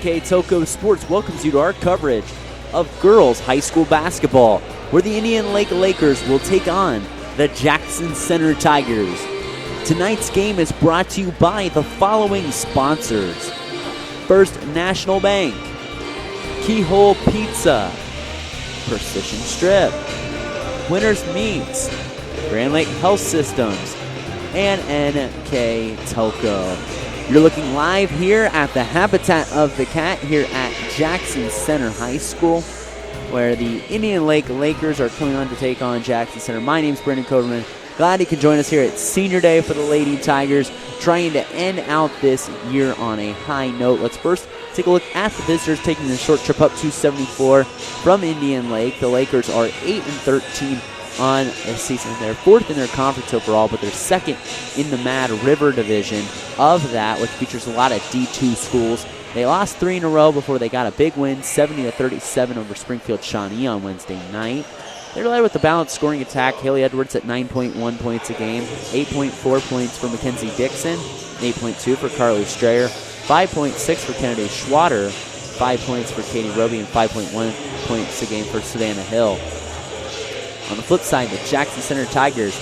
NK Telco Sports welcomes you to our coverage of girls high school basketball, where the Indian Lake Lakers will take on the Jackson Center Tigers. Tonight's game is brought to you by the following sponsors: First National Bank, Keyhole Pizza, Precision Strip, Winners Meats, Grand Lake Health Systems, and NK Telco. You're looking live here at the Habitat of the Cat here at Jackson Center High School, where the Indian Lake Lakers are coming on to take on Jackson Center. My name's Brendan Coderman. Glad you could join us here at Senior Day for the Lady Tigers, trying to end out this year on a high note. Let's first take a look at the visitors taking the short trip up 274 from Indian Lake. The Lakers are 8-13 on the season. They're fourth in their conference overall, but they're second in the Mad River division of that, which features a lot of D2 schools. They lost 3 in a row before they got a big win, 70-37 over Springfield Shawnee on Wednesday night. They're led with a balanced scoring attack. Haley Edwards at 9.1 points a game, 8.4 points for Mackenzie Dixon, 8.2 for Carly Strayer, 5.6 for Kennedy Schwatter, 5 points for Katie Roby, and 5.1 points a game for Savannah Hill. On the flip side, the Jackson Center Tigers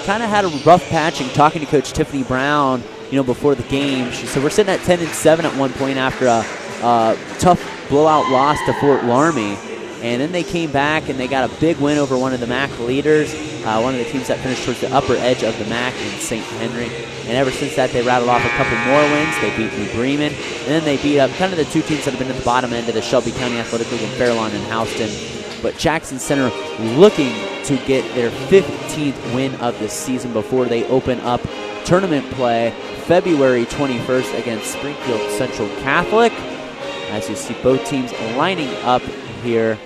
kind of had a rough patching. Talking to Coach Tiffany Brown, before the game, she said we're sitting at 10-7 at one point after a tough blowout loss to Fort Laramie, and then they came back and they got a big win over one of the MAC leaders, one of the teams that finished towards the upper edge of the MAC in St. Henry. And ever since that, they rattled off a couple more wins. They beat New Bremen, and then they beat up kind of the two teams that have been at the bottom end of the Shelby County Athletic League in Fairlawn and Houston. But Jackson Center looking to get their 15th win of the season before they open up tournament play February 21st against Springfield Central Catholic. As you see both teams lining up here,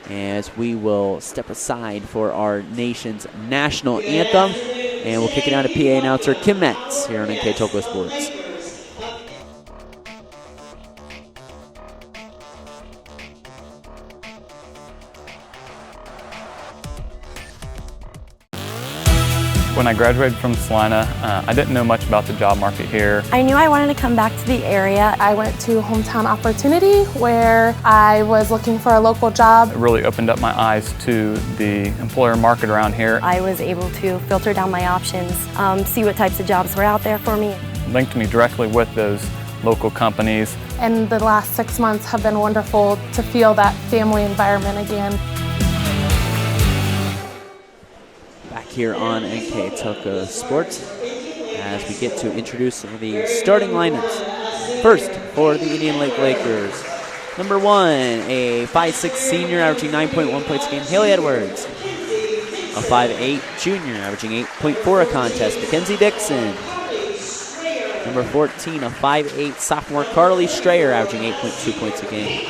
as we will step aside for our nation's national anthem, and we'll kick it down to PA announcer Kim Metz here on NK Telco Sports. When I graduated from Salina, I didn't know much about the job market here. I knew I wanted to come back to the area. I went to Hometown Opportunity, where I was looking for a local job. It really opened up my eyes to the employer market around here. I was able to filter down my options, see what types of jobs were out there for me. Linked me directly with those local companies. And the last 6 months have been wonderful to feel that family environment again. Here on NK Telco Sports, as we get to introduce the starting lineups. First, for the Indian Lake Lakers, number 1, a 5'6" senior averaging 9.1 points a game, Haley Edwards. A 5'8" junior averaging 8.4 a contest, Mackenzie Dixon. Number 14, a 5'8" sophomore, Carly Strayer, averaging 8.2 points a game.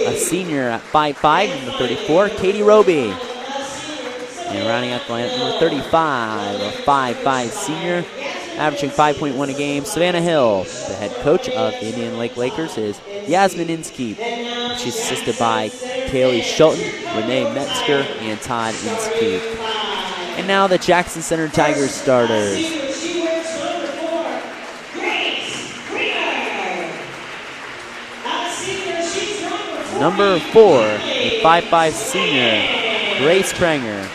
A senior at 5'5", number 34, Katie Roby. And rounding out the lineup, number 35, a 5'5" senior, averaging 5.1 a game, Savannah Hill. The head coach of the Indian Lake Lakers is Yasmin Inskeep. She's assisted by Kaylee Schulten, Renee Metzger, and Todd Inskeep. And now the Jackson Center Tigers starters. Number 4, a 5'5" senior, Grace Pranger.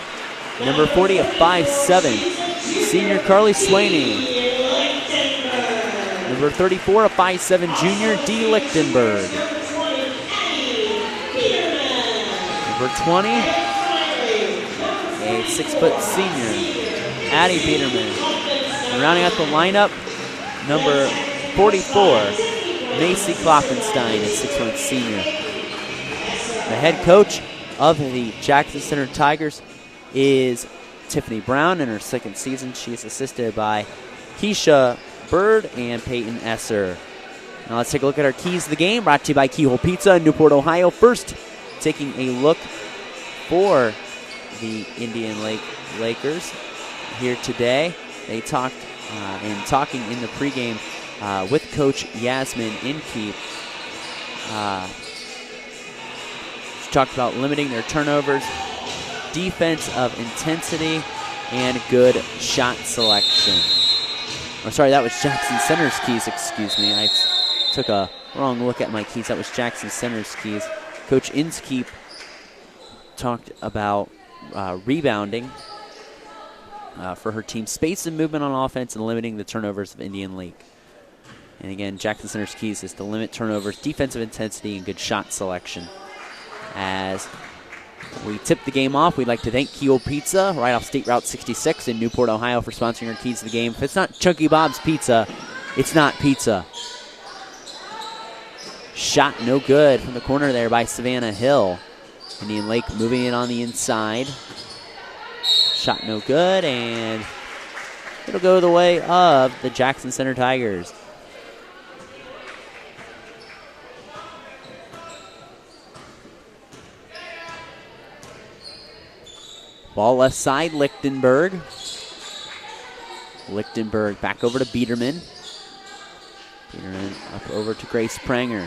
Number 40, a 5'7", senior Carly Swaney. Number 34, a 5'7", junior Dee Lichtenberg. Number 20, a 6' senior, Addie Peterman. And rounding out the lineup, number 44, Macy Klopfenstein, a 6' senior. The head coach of the Jackson Center Tigers is Tiffany Brown. In her second season, she is assisted by Keisha Bird and Peyton Esser. Now let's take a look at our keys to the game, brought to you by Keyhole Pizza in Newport, Ohio. First, taking a look for the Indian Lake Lakers here today. They talked talking in the pregame with Coach Yasmin Inskeep. She talked about limiting their turnovers, defense of intensity, and good shot selection. Oh, sorry, that was Jackson Center's keys, excuse me. I took a wrong look at my keys. That was Jackson Center's keys. Coach Inskeep talked about rebounding for her team, space and movement on offense, and limiting the turnovers of Indian Lake. And again, Jackson Center's keys is to limit turnovers, defensive intensity, and good shot selection. As we tip the game off, we'd like to thank Keel Pizza right off State Route 66 in Newport, Ohio for sponsoring our keys to the game. If it's not Chunky Bob's Pizza, it's not pizza. Shot no good from the corner there by Savannah Hill. Indian Lake moving it on the inside. Shot no good, and it'll go the way of the Jackson Center Tigers. Ball left side, Lichtenberg. Lichtenberg back over to Biederman. Biederman up over to Grace Pranger.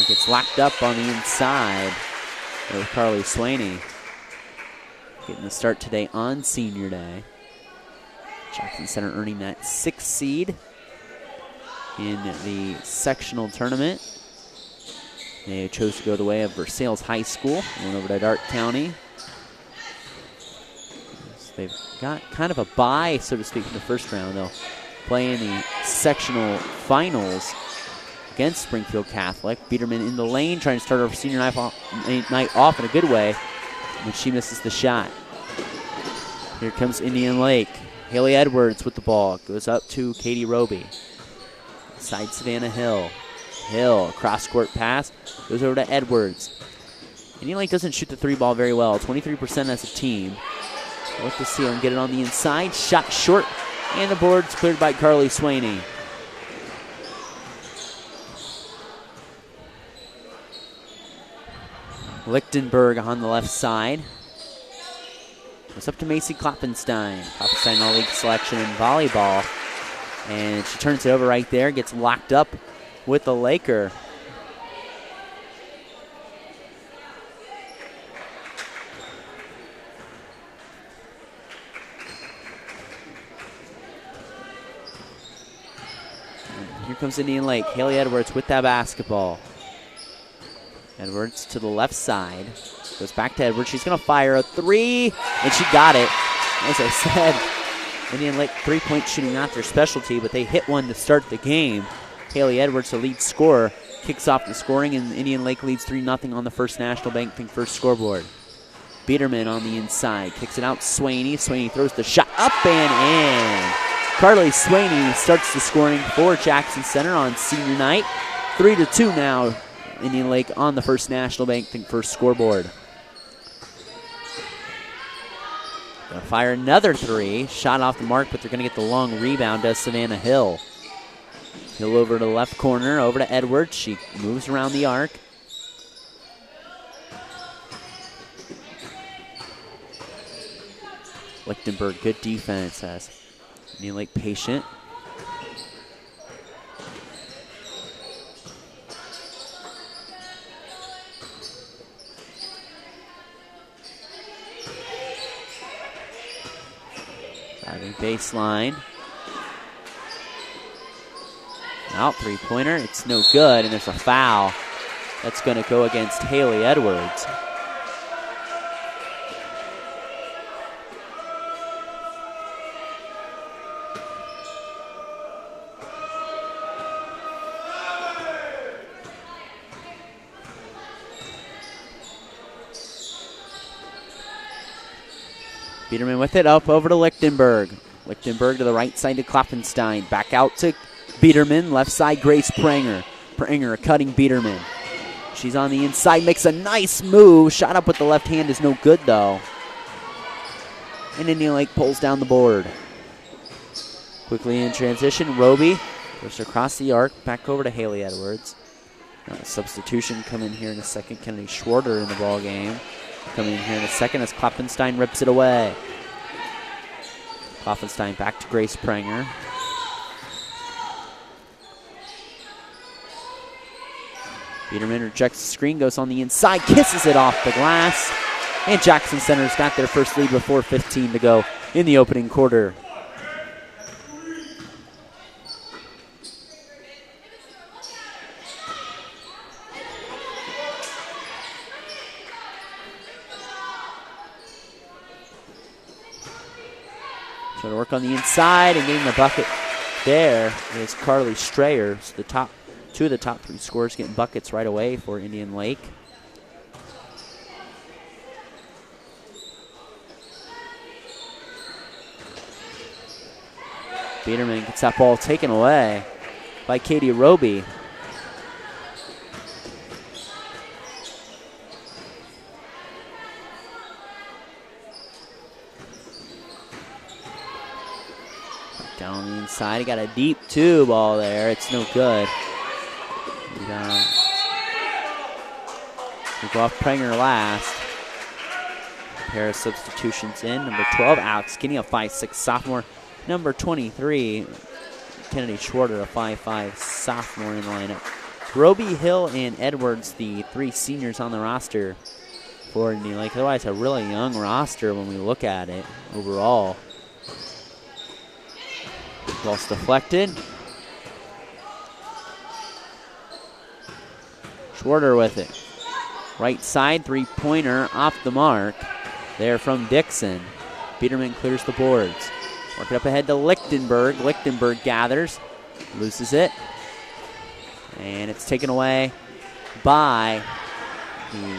Gets locked up on the inside with Carly Swaney. Getting the start today on Senior Day. Jackson Center earning that 6th seed in the sectional tournament. They chose to go the way of Versailles High School. Went over to Dark County. They've got kind of a bye, so to speak, in the first round. They'll play in the sectional finals against Springfield Catholic. Biederman in the lane, trying to start her senior night off in a good way, but she misses the shot. Here comes Indian Lake. Haley Edwards with the ball. Goes up to Katie Roby. Side Savannah Hill. Hill, cross-court pass. Goes over to Edwards. Indian Lake doesn't shoot the three ball very well. 23% as a team. Look to see him get it on the inside. Shot short, and the board's cleared by Carly Swaney. Lichtenberg on the left side. It's up to Macy Kloppenstein. Kloppenstein all-league selection in volleyball. And she turns it over right there, gets locked up with the Laker. Here comes Indian Lake. Haley Edwards with that basketball. Edwards to the left side. Goes back to Edwards. She's going to fire a three, and she got it. As I said, Indian Lake three-point shooting not their specialty, but they hit one to start the game. Haley Edwards, the lead scorer, kicks off the scoring, and Indian Lake leads 3-0 on the First National Bank first scoreboard. Biederman on the inside. Kicks it out. Swaney. Swaney throws the shot up and in. Carly Swaney starts the scoring for Jackson Center on senior night. 3-2 now. Indian Lake on the First National Bank first scoreboard. Gonna fire another three. Shot off the mark, but they're gonna get the long rebound. Does Savannah Hill. Hill over to the left corner, over to Edwards. She moves around the arc. Lichtenberg, good defense as Indian Lake patient. Driving baseline. Out three-pointer. It's no good, and there's a foul. That's going to go against Haley Edwards. Biederman with it, up over to Lichtenberg. Lichtenberg to the right side to Kloppenstein. Back out to Biederman. Left side, Grace Pranger. Pranger cutting Biederman. She's on the inside, makes a nice move. Shot up with the left hand is no good, though. And Indian Lake pulls down the board. Quickly in transition, Roby goes across the arc. Back over to Haley Edwards. Substitution coming here in a second. Kennedy Schwarter in the ball game. Coming in here in a second as Kloppenstein rips it away. Kloppenstein back to Grace Pranger. Biederman rejects the screen, goes on the inside, kisses it off the glass. And Jackson Center's got their first lead with 4:15 to go in the opening quarter. So to work on the inside and getting the bucket there is Carly Strayer. So two of the top 3 scorers getting buckets right away for Indian Lake. Biederman gets that ball taken away by Katie Roby. Down on the inside, he got a deep 2 ball there. It's no good. We go off Prenger last. Pair of substitutions in. Number 12, Alex Kinney, a 5'6" sophomore. Number 23, Kennedy Schwarter, a 5'5" sophomore in the lineup. Roby, Hill, and Edwards, the 3 seniors on the roster for Indian Lake. Otherwise, a really young roster when we look at it overall. Ball's deflected. Schwarter with it. Right side, 3-pointer off the mark. There from Dixon. Biederman clears the boards. Work it up ahead to Lichtenberg. Lichtenberg gathers, loses it. And it's taken away by the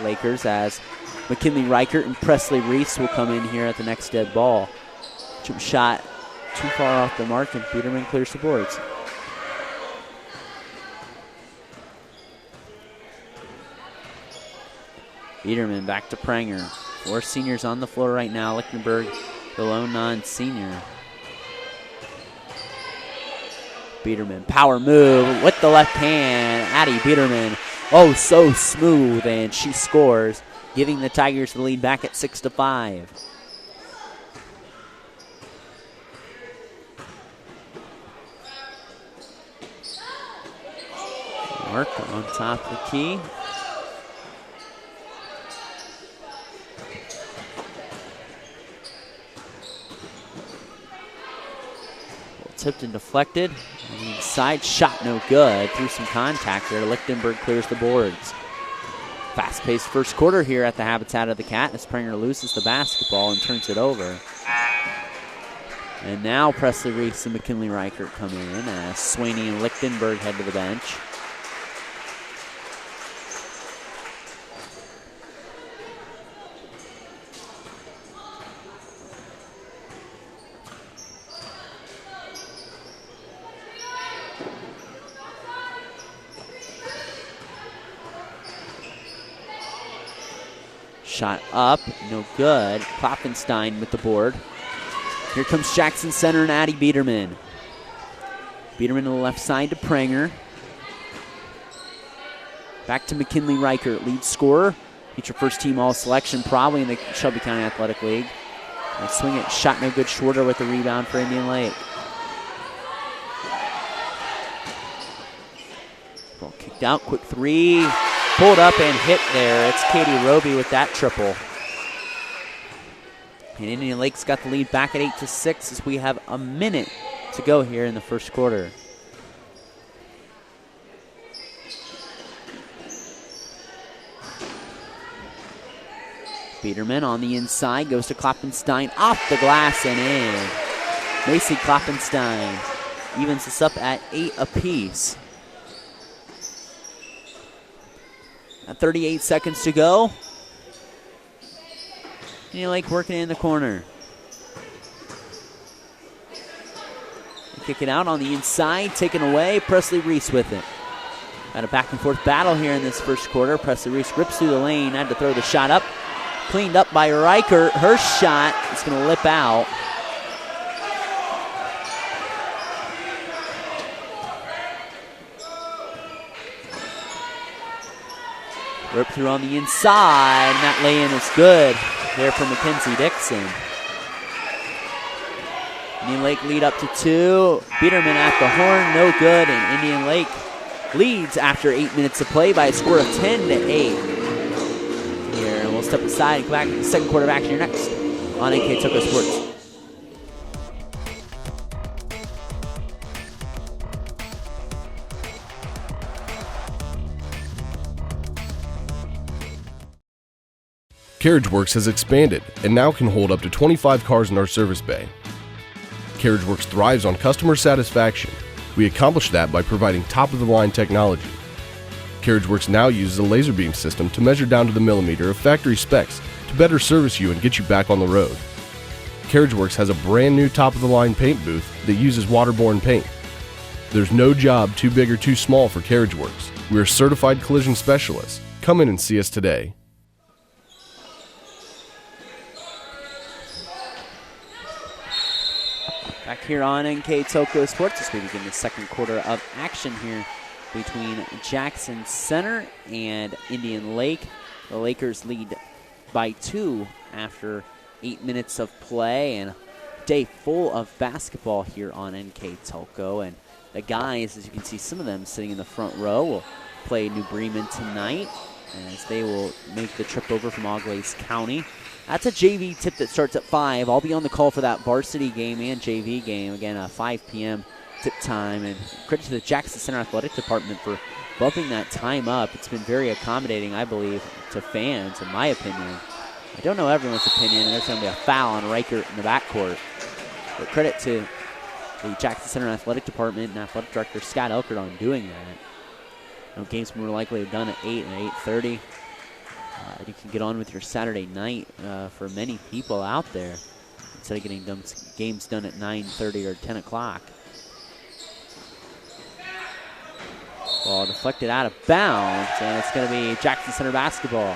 Lakers as McKinley Reichert and Presley Reese will come in here at the next dead ball. Jump shot too far off the mark, and Biederman clears the boards. Biederman back to Prenger. 4 seniors on the floor right now. Lichtenberg, the lone non-senior. Biederman, power move with the left hand. Addie Biederman, oh, so smooth, and she scores, giving the Tigers the lead back at 6-5. Mark on top of the key. Tipped and deflected. Side shot no good. Through some contact there. Lichtenberg clears the boards. Fast-paced first quarter here at the Habitat of the Cat as Prenger loses the basketball and turns it over. And now Presley Reese and McKinley Reichert come in as Swaney and Lichtenberg head to the bench. Shot up, no good. Klopfenstein with the board. Here comes Jackson Center and Addie Biederman. Biederman to the left side to Prenger. Back to McKinley Reichert, lead scorer. Future first team all selection, probably in the Shelby County Athletic League. And swing it, shot no good. Schwarter with the rebound for Indian Lake. Ball kicked out, quick 3. Pulled up and hit there. It's Katie Roby with that triple. And Indian Lake's got the lead back at 8-6 as we have a minute to go here in the first quarter. Biederman on the inside, goes to Klopfenstein, off the glass and in. Macy Klopfenstein evens us up at 8 apiece. At 38 seconds to go. Indian Lake working in the corner. They kick it out on the inside, taken away. Presley Reese with it. Got a back and forth battle here in this first quarter. Presley Reese rips through the lane, had to throw the shot up. Cleaned up by Reichert. Her shot is going to lip out. Rip through on the inside, and that lay-in is good there for Mackenzie Dixon. Indian Lake lead up to 2. Biederman at the horn, no good, and Indian Lake leads after 8 minutes of play by a score of 10-8. Here, and we'll step aside and come back to the second quarter of action here next on NK Tucker Sports. Carriage Works has expanded and now can hold up to 25 cars in our service bay. CarriageWorks thrives on customer satisfaction. We accomplish that by providing top-of-the-line technology. CarriageWorks now uses a laser beam system to measure down to the millimeter of factory specs to better service you and get you back on the road. CarriageWorks has a brand new top-of-the-line paint booth that uses waterborne paint. There's no job too big or too small for CarriageWorks. We're certified collision specialists. Come in and see us today. Back here on NK Toko Sports as we begin the second quarter of action here between Jackson Center and Indian Lake. The Lakers lead by 2 after 8 minutes of play, and a day full of basketball here on NK Toko. And the guys, as you can see, some of them sitting in the front row, will play New Bremen tonight as they will make the trip over from Auglaize County. That's a JV tip that starts at 5. I'll be on the call for that varsity game and JV game. Again, a 5 p.m. tip time. And credit to the Jackson Center Athletic Department for bumping that time up. It's been very accommodating, I believe, to fans, in my opinion. I don't know everyone's opinion, and there's going to be a foul on Reichert in the backcourt. But credit to the Jackson Center Athletic Department and Athletic Director Scott Elkert on doing that. You know, games more likely to be done at 8 and 8:30. You can get on with your Saturday night for many people out there instead of getting games done at 9:30 or 10 o'clock. Ball deflected out of bounds, and it's going to be Jackson Center basketball.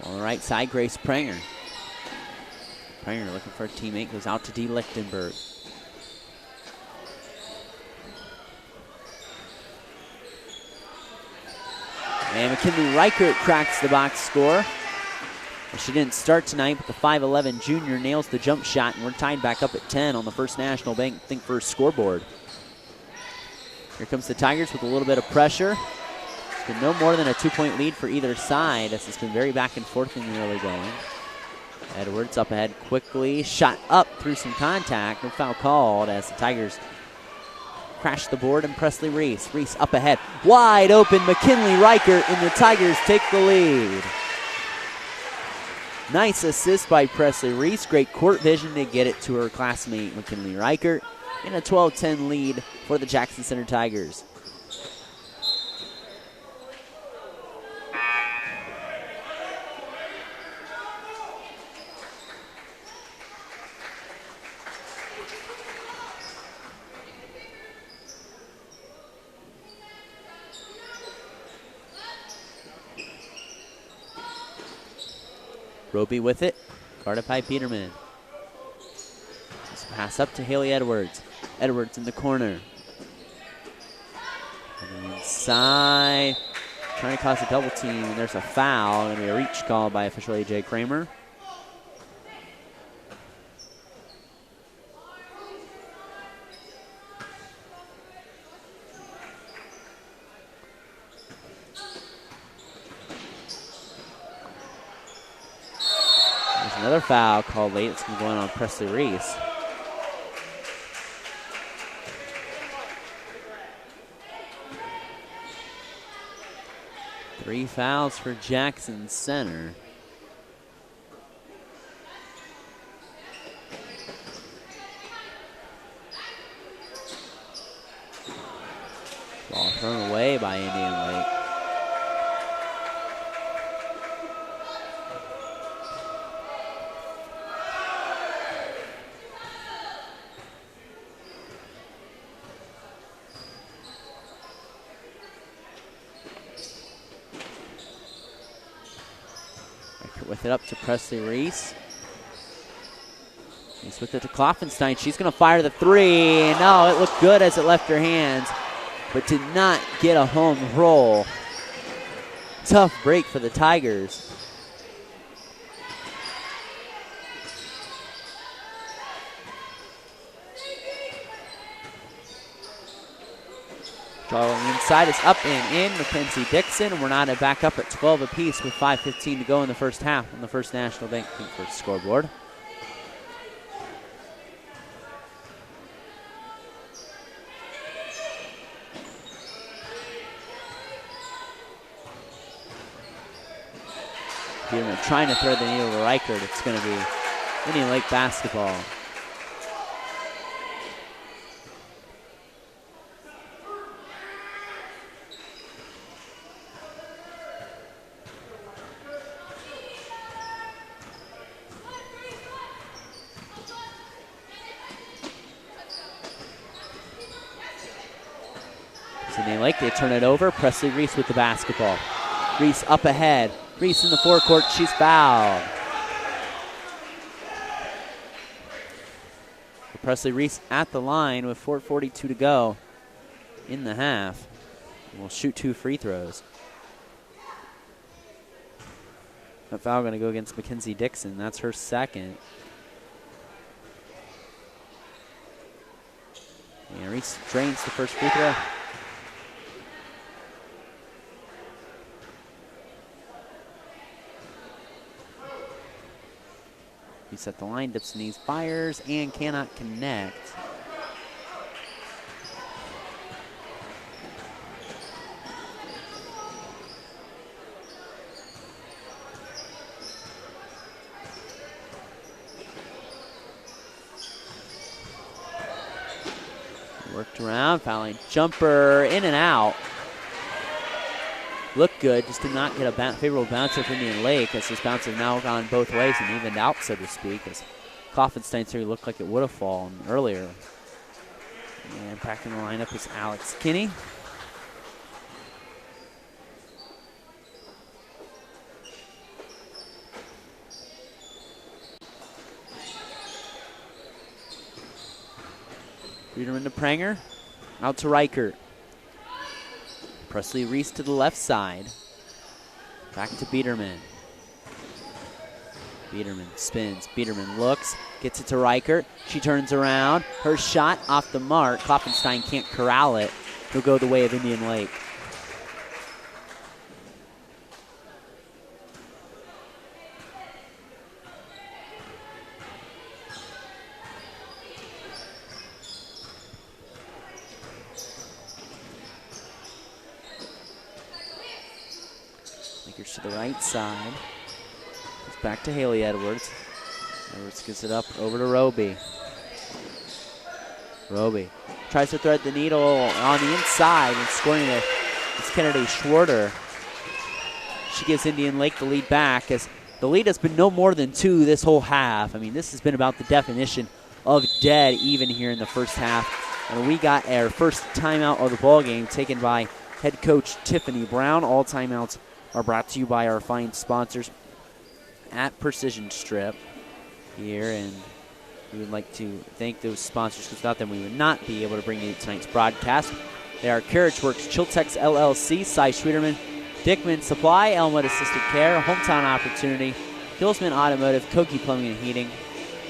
On the right side, Grace Pranger. Pranger looking for a teammate, goes out to D. Lichtenberg. And McKinley Reichert cracks the box score. She didn't start tonight, but the 5'11 junior nails the jump shot, and we're tied back up at 10 on the First National Bank Think First scoreboard. Here comes the Tigers with a little bit of pressure. It's been no more than a 2-point lead for either side. This has been very back and forth in the early going. Edwards up ahead quickly, shot up through some contact, no foul called as the Tigers crash the board, and Presley Reese. Reese up ahead, wide open, McKinley Reichert, and the Tigers take the lead. Nice assist by Presley Reese, great court vision to get it to her classmate McKinley Reichert, and a 12-10 lead for the Jackson Center Tigers. Roby with it, guarded by Peterman. Just pass up to Haley Edwards. Edwards in the corner. And inside, trying to cause a double team, and there's a foul. Going to be a reach call by official A.J. Kramer. Another foul called late. It's going to go on Presley Reese. Three fouls for Jackson Center. Ball thrown away by Indian Lake. With it up to Presley Reese. He's with it to Kloffenstein. She's going to fire the three. No, it looked good as it left her hands, but did not get a home roll. Tough break for the Tigers. Drawing inside is up and in. Mackenzie Dixon, and we're now back up at 12 apiece with 5:15 to go in the first half on the First National Bank Think First scoreboard. Peterman trying to thread the needle to Reichert. It's going to be Indian Lake basketball. Indian Lake, they turn it over. Presley Reese with the basketball. Reese up ahead. Reese in the forecourt. She's fouled. Presley Reese at the line with 4:42 to go in the half. Will shoot 2 free throws. That foul going to go against Mackenzie Dixon. That's her second. And Reese drains the first free throw. He's at the line, dips the knees, fires, and cannot connect. Worked around, fouling jumper, in and out. Looked good, just did not get a favorable bouncer for Indian Lake, as this bounce has now gone both ways and evened out, so to speak, as Klopfenstein's here looked like it would have fallen earlier. And back in the lineup is Alex Kinney. Biederman to Pranger, out to Reichert. Presley Reese to the left side. Back to Biederman. Biederman spins. Biederman looks, gets it to Reichert. She turns around. Her shot off the mark. Klopfenstein can't corral it. He'll go the way of Indian Lake. To the right side. It's back to Haley Edwards. Edwards gives it up over to Roby. Roby tries to thread the needle on the inside and scoring it. It's Kennedy Schwarter. She gives Indian Lake the lead back, as the lead has been no more than 2 this whole half. I mean, this has been about the definition of dead even here in the first half. And we got our first timeout of the ball game taken by head coach Tiffany Brown. All timeouts are brought to you by our fine sponsors at Precision Strip here, and we would like to thank those sponsors, because without them we would not be able to bring you tonight's broadcast. They are Carriage Works, Chiltex LLC, Cy Schwederman, Dickman Supply, Elmwood Assisted Care, Hometown Opportunity, Hillsman Automotive, Koki Plumbing and Heating,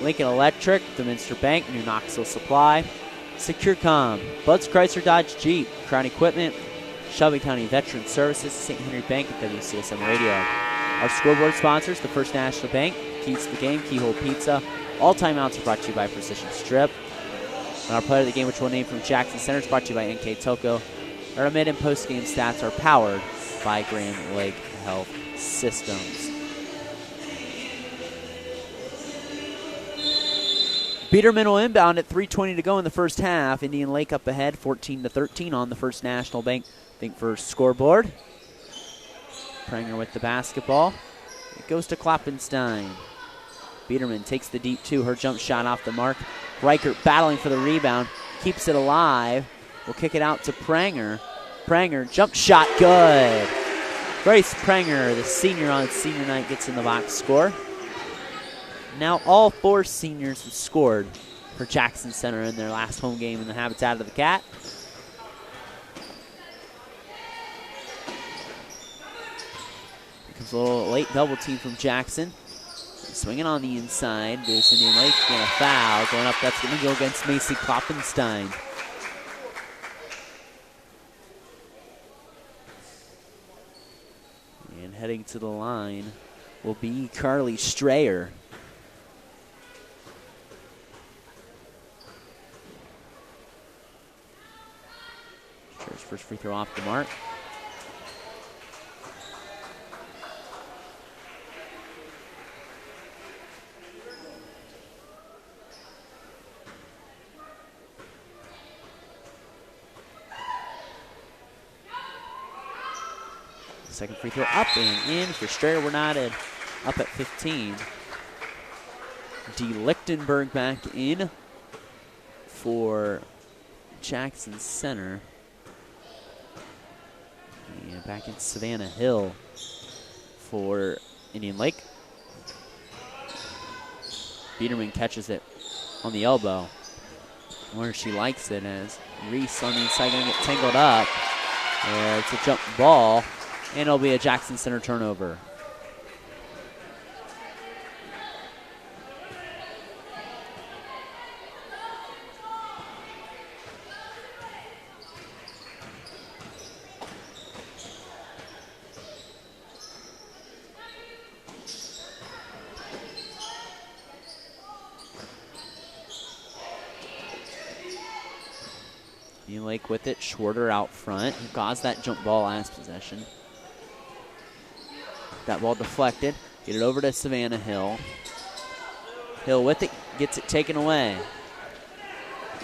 Lincoln Electric, the Minster Bank, New Knoxville Supply, SecureCom, Bud's Chrysler Dodge Jeep, Crown Equipment, Shelby County Veteran Services, St. Henry Bank, and WCSM Radio. Our scoreboard sponsors, the First National Bank, Keys to the Game, Keyhole Pizza. All timeouts are brought to you by Precision Strip. And our player of the game, which we'll name from Jackson Center, is brought to you by NK Toko. Our mid and post game stats are powered by Grand Lake Health Systems. Biederman will inbound at 3:20 to go in the first half. Indian Lake up ahead, 14-13 on the First National Bank first scoreboard. Pranger with the basketball. It goes to Klopfenstein. Biederman takes the deep 2. Her jump shot off the mark. Reichert battling for the rebound. Keeps it alive. Will kick it out to Pranger. Pranger, jump shot, good. Grace Pranger, the senior on senior night, gets in the box score. Now all 4 seniors have scored for Jackson Center in their last home game in the Habitat of the Cat. Comes a little late double team from Jackson. Swinging on the inside. This Indian Lake getting a foul. Going up, that's going to go against Macy Klopfenstein. And heading to the line will be Carly Strayer. Strayer's first free throw off the mark. Second free throw up and in for Strayer. We're not up at 15. D. Lichtenberg back in for Jackson Center. And back in Savannah Hill for Indian Lake. Biederman catches it on the elbow. Where she likes it as Reese on the inside going to get tangled up. It's a jump ball, and it'll be a Jackson Center turnover. Indian Lake with it, Schwarter out front. Gaws that jump ball last possession. That ball deflected. Get it over to Savannah Hill. Hill with it, gets it taken away.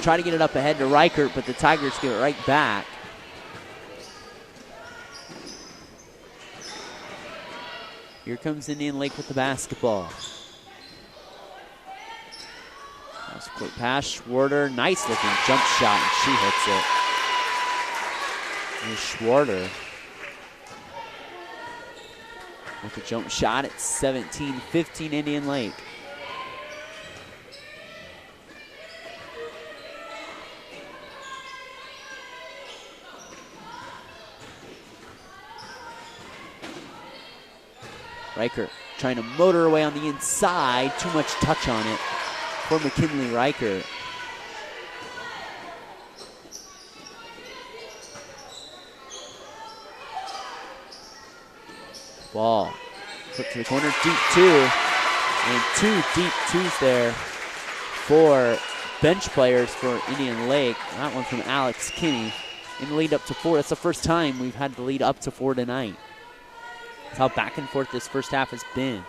Try to get it up ahead to Reichert, but the Tigers give it right back. Here comes Indian Lake with the basketball. That's a quick pass, Schwarter, nice looking jump shot, and she hits it. Here's Schwarter with a jump shot at 17-15 Indian Lake. Reichert trying to motor away on the inside, too much touch on it for McKinley Reichert. Ball put to the corner, deep two, and two deep twos there for bench players for Indian Lake. That one from Alex Kinney in the lead up to 4. That's the first time we've had the lead up to 4 tonight. That's how back and forth this first half has been.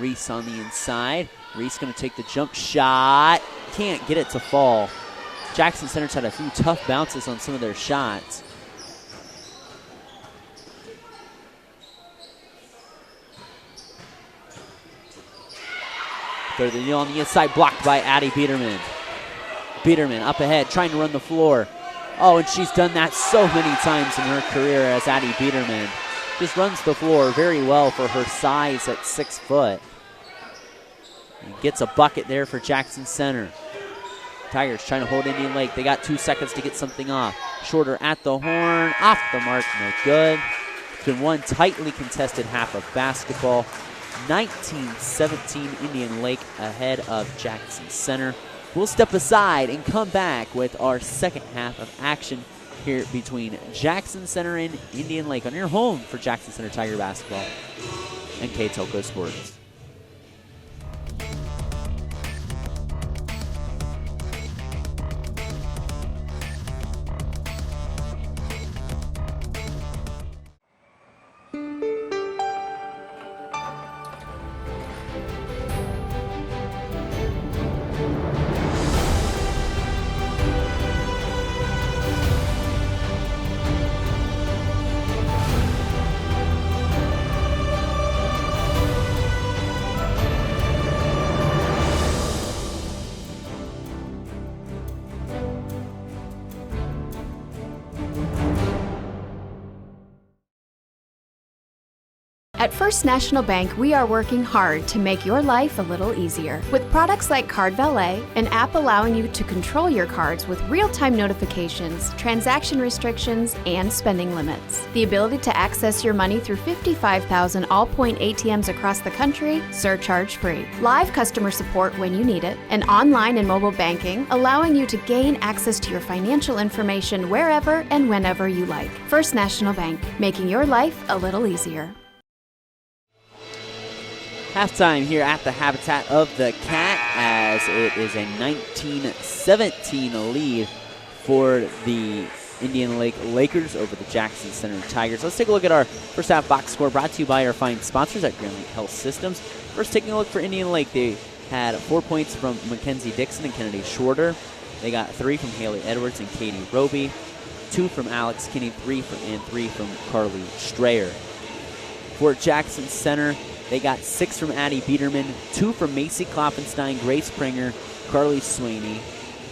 Reese on the inside. Reese going to take the jump shot. Can't get it to fall. Jackson Center's had a few tough bounces on some of their shots. Third and on the inside, blocked by Addie Biederman. Biederman up ahead, trying to run the floor. Oh, and she's done that so many times in her career as Addie Biederman. Just runs the floor very well for her size at 6 foot. And gets a bucket there for Jackson Center. Tigers trying to hold Indian Lake. They got 2 seconds to get something off. Shorter at the horn, off the mark, no good. It's been one tightly contested half of basketball. 19-17 Indian Lake ahead of Jackson Center. We'll step aside and come back with our second half of action here between Jackson Center and Indian Lake on your home for Jackson Center Tiger basketball and K-Telco Sports. At First National Bank, we are working hard to make your life a little easier. With products like Card Valet, an app allowing you to control your cards with real-time notifications, transaction restrictions, and spending limits. The ability to access your money through 55,000 all-point ATMs across the country, surcharge-free. Live customer support when you need it, and online and mobile banking, allowing you to gain access to your financial information wherever and whenever you like. First National Bank, making your life a little easier. Halftime here at the Habitat of the Cat as it is a 19-17 lead for the Indian Lake Lakers over the Jackson Center Tigers. Let's take a look at our first half box score brought to you by our fine sponsors at Grand Lake Health Systems. First, taking a look for Indian Lake, they had 4 points from Mackenzie Dixon and Kennedy Schwarter. They got 3 from Haley Edwards and Katie Roby. 2 from Alex Kinney, 3 from Carly Strayer. For Jackson Center, they got 6 from Addie Biederman, 2 from Macy Kloppenstein, Grace Pringer, Carly Sweeney,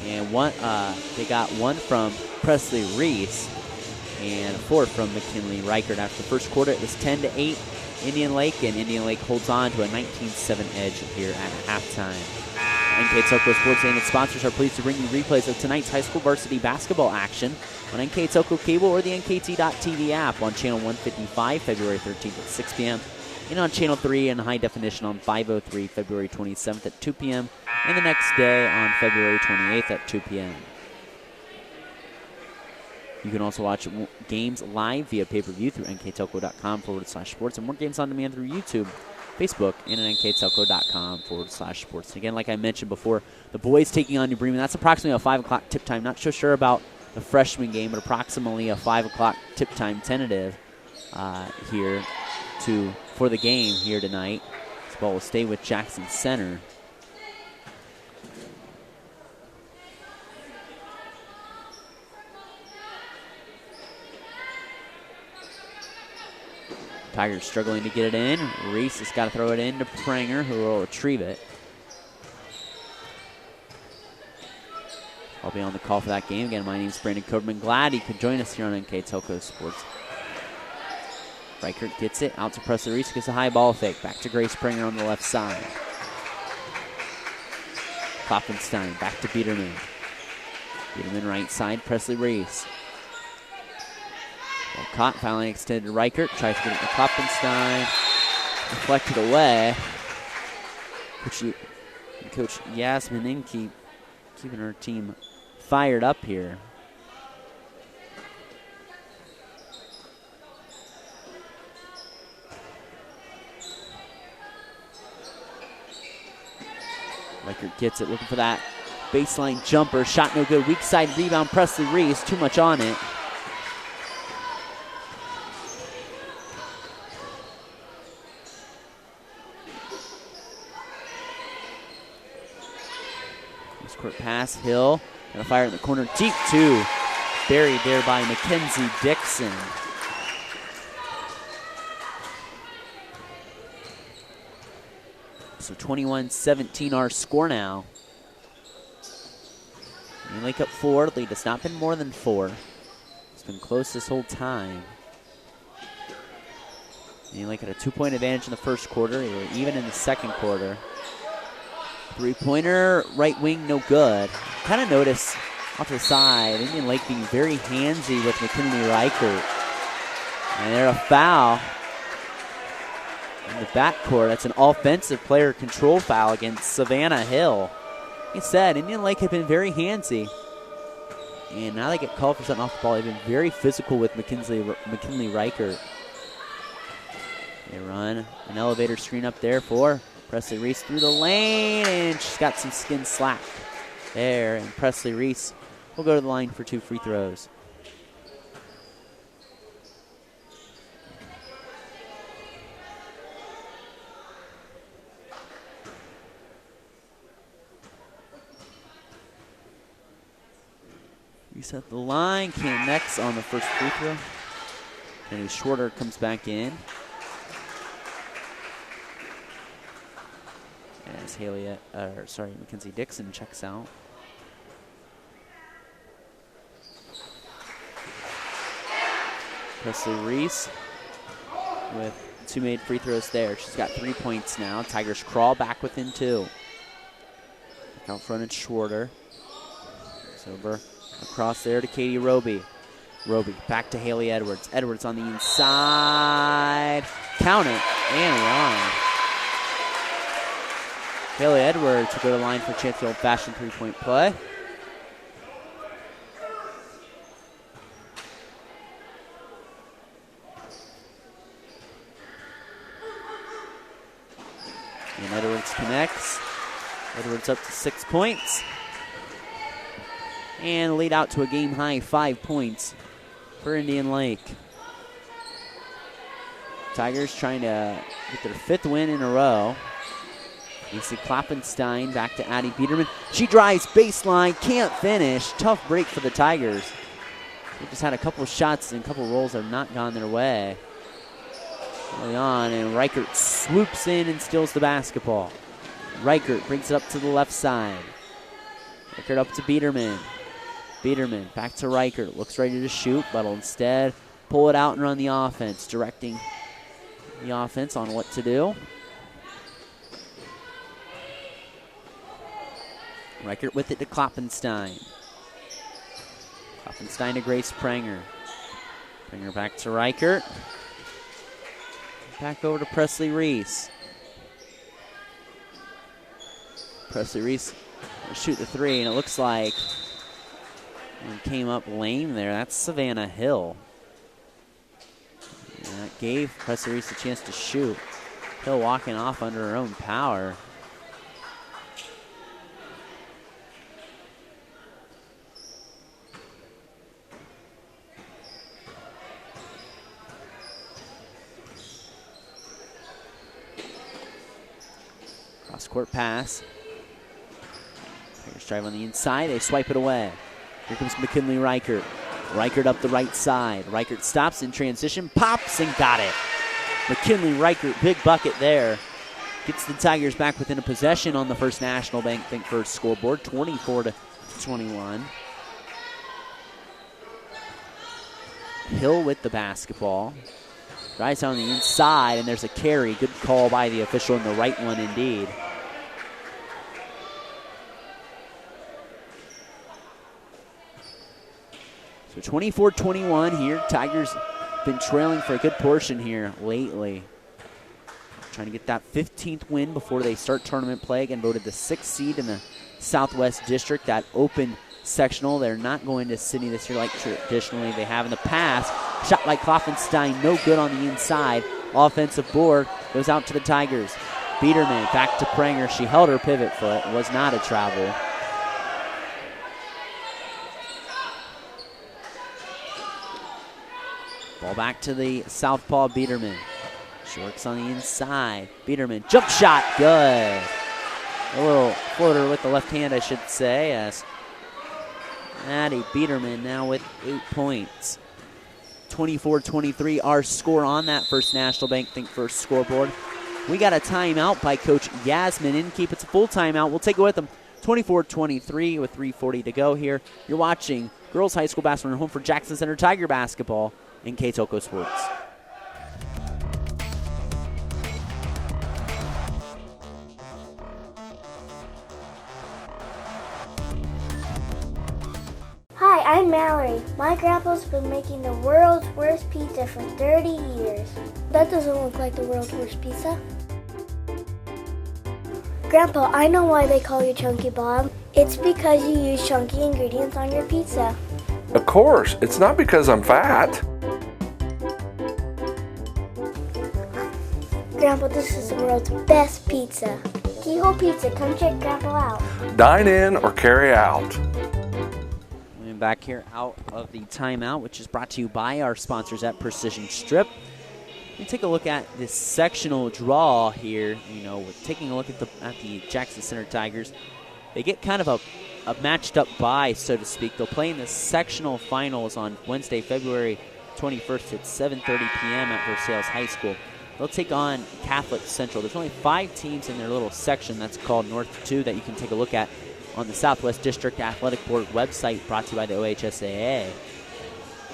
and they got 1 from Presley Reese, and 4 from McKinley Reichert. After the first quarter, it was 10-8 Indian Lake, and Indian Lake holds on to a 19-7 edge here at halftime. NK Toko Sports and its sponsors are pleased to bring you replays of tonight's high school varsity basketball action on NK Toko Cable or the NKT.TV app on Channel 155, February 13th at 6 p.m., and on Channel 3 in high definition on 503, February 27th at 2 p.m., and the next day on February 28th at 2 p.m. You can also watch games live via pay-per-view through nktoko.com/sports, and more games on demand through YouTube, Facebook, and at nktoko.com/sports. Again, like I mentioned before, the boys taking on New Bremen. That's approximately a 5 o'clock tip time. Not so sure about the freshman game, but approximately a 5 o'clock tip time tentative here for the game here tonight. This ball will stay with Jackson Center. Tigers struggling to get it in. Reese has got to throw it in to Pranger, who will retrieve it. I'll be on the call for that game. Again, my name is Brandon Coderman. Glad he could join us here on NK Toko Sports. Reichert gets it out to Presley Reese. Gets a high ball fake. Back to Grace Pranger on the left side. Kloppenstein back to Biederman. Biederman right side. Presley Reese. Well, caught, finally extended to Reichert. Tries to get it to Kloppenstein. Deflected away. Coach Yasmin Inke keeping her team fired up here. Reichert gets it, looking for that baseline jumper. Shot no good. Weak side rebound. Presley Reese, too much on it. Court pass, Hill, and a fire in the corner, deep two. Buried there by Mackenzie Dixon. So 21-17 our score now. Indian Lake up 4, the lead has not been more than 4. It's been close this whole time. Indian Lake had a 2-point advantage in the first quarter. They were even in the second quarter. Three-pointer, right wing, no good. Kind of notice off to the side, Indian Lake being very handsy with McKinley Reichert. And they're a foul in the backcourt. That's an offensive player control foul against Savannah Hill. Like I said, Indian Lake had been very handsy. And now they get called for something off the ball. They've been very physical with McKinley Reichert. They run an elevator screen up there for Presley Reese through the lane, and she's got some skin slack there. And Presley Reese will go to the line for 2 free throws. Reset the line, connects on the first free throw. And Shorter comes back in. As Mackenzie Dixon checks out. Presley Reese with 2 made free throws there. She's got 3 points now. Tigers crawl back within 2. Out front it's Shorter. It's over across there to Katie Roby. Roby back to Haley Edwards. Edwards on the inside. Count it and one. Haley Edwards will go to the line for a chance for the old-fashioned 3-point play. And Edwards connects. Edwards up to 6 points. And lead out to a game-high 5 points for Indian Lake. Tigers trying to get their 5th win in a row. You see Kloppenstein back to Addie Biederman. She drives baseline, can't finish. Tough break for the Tigers. They just had a couple of shots and a couple of rolls that have not gone their way. Early on, and Reichert swoops in and steals the basketball. Reichert brings it up to the left side. Reichert up to Biederman. Biederman back to Reichert. Looks ready to shoot, but will instead pull it out and run the offense, directing the offense on what to do. Reichert with it to Kloppenstein. Kloppenstein to Grace Pranger. Pranger back to Reichert. Back over to Presley Reese. Presley Reese will shoot the three, and it looks like it came up lame there. That's Savannah Hill. And that gave Presley Reese a chance to shoot. Hill walking off under her own power. Cross-court pass. Tigers drive on the inside. They swipe it away. Here comes McKinley Reichert. Reichert up the right side. Reichert stops in transition, pops, and got it. McKinley Reichert, big bucket there. Gets the Tigers back within a possession on the First National Bank Think First scoreboard, 24-21. Hill with the basketball. Drives on the inside, and there's a carry. Good call by the official, and the right one indeed. So 24-21 here. Tigers been trailing for a good portion here lately. Trying to get that 15th win before they start tournament play. Again, voted the 6th seed in the Southwest District. That open sectional. They're not going to Sydney this year like traditionally they have in the past. Shot by Kloppenstein, no good on the inside. Offensive board goes out to the Tigers. Biederman back to Pranger. She held her pivot foot. It was not a travel. Ball back to the southpaw Biederman. She works on the inside. Biederman, jump shot, good. A little floater with the left hand, I should say, as Maddie Biederman now with 8 points. 24-23, our score on that First National Bank Think First scoreboard. We got a timeout by Coach Yasmin Inkeep. It's a full timeout. We'll take it with them. 24-23 with 3:40 to go here. You're watching girls high school basketball home for Jackson Center Tiger basketball in K-Toko Sports. Hi, I'm Mallory. My grandpa's been making the world's worst pizza for 30 years. That doesn't look like the world's worst pizza. Grandpa, I know why they call you Chunky Bob. It's because you use chunky ingredients on your pizza. Of course, it's not because I'm fat. Grandpa, this is the world's best pizza. Keyhole Pizza, come check Grandpa out. Dine in or carry out. Back here out of the timeout, which is brought to you by our sponsors at Precision Strip. We take a look at this sectional draw here. You know, we're taking a look at the Jackson Center Tigers. They get kind of a matched up bye, so to speak. They'll play in the sectional finals on Wednesday, February 21st at 7:30 p.m. at Versailles High School. They'll take on Catholic Central. There's only 5 teams in their little section that's called North 2 that you can take a look at on the Southwest District Athletic Board website, brought to you by the OHSAA.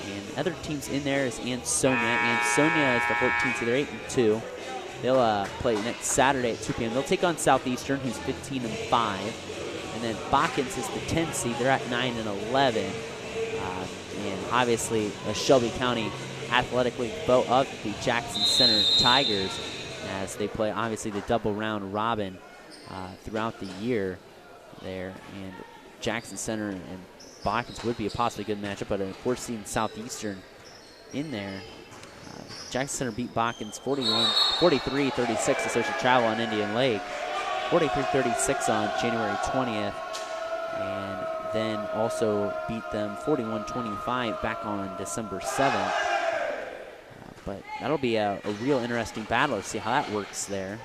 And other teams in there is Ansonia. Ansonia is the 14th, so they're 8-2. They'll play next Saturday at 2 p.m. They'll take on Southeastern, who's 15-5. And then Botkins is the 10th seed. They're at 9-11. And obviously, the Shelby County Athletic League foe of the Jackson Center Tigers, as they play, obviously, the double round robin throughout the year there. And Jackson Center and Botkins would be a possibly good matchup, but of course seeing Southeastern in there. Jackson Center beat Botkins 43-36 Associate Travel on Indian Lake, 43-36 on January 20th, and then also beat them 41-25 back on December 7th. But that'll be a real interesting battle to see how that works there.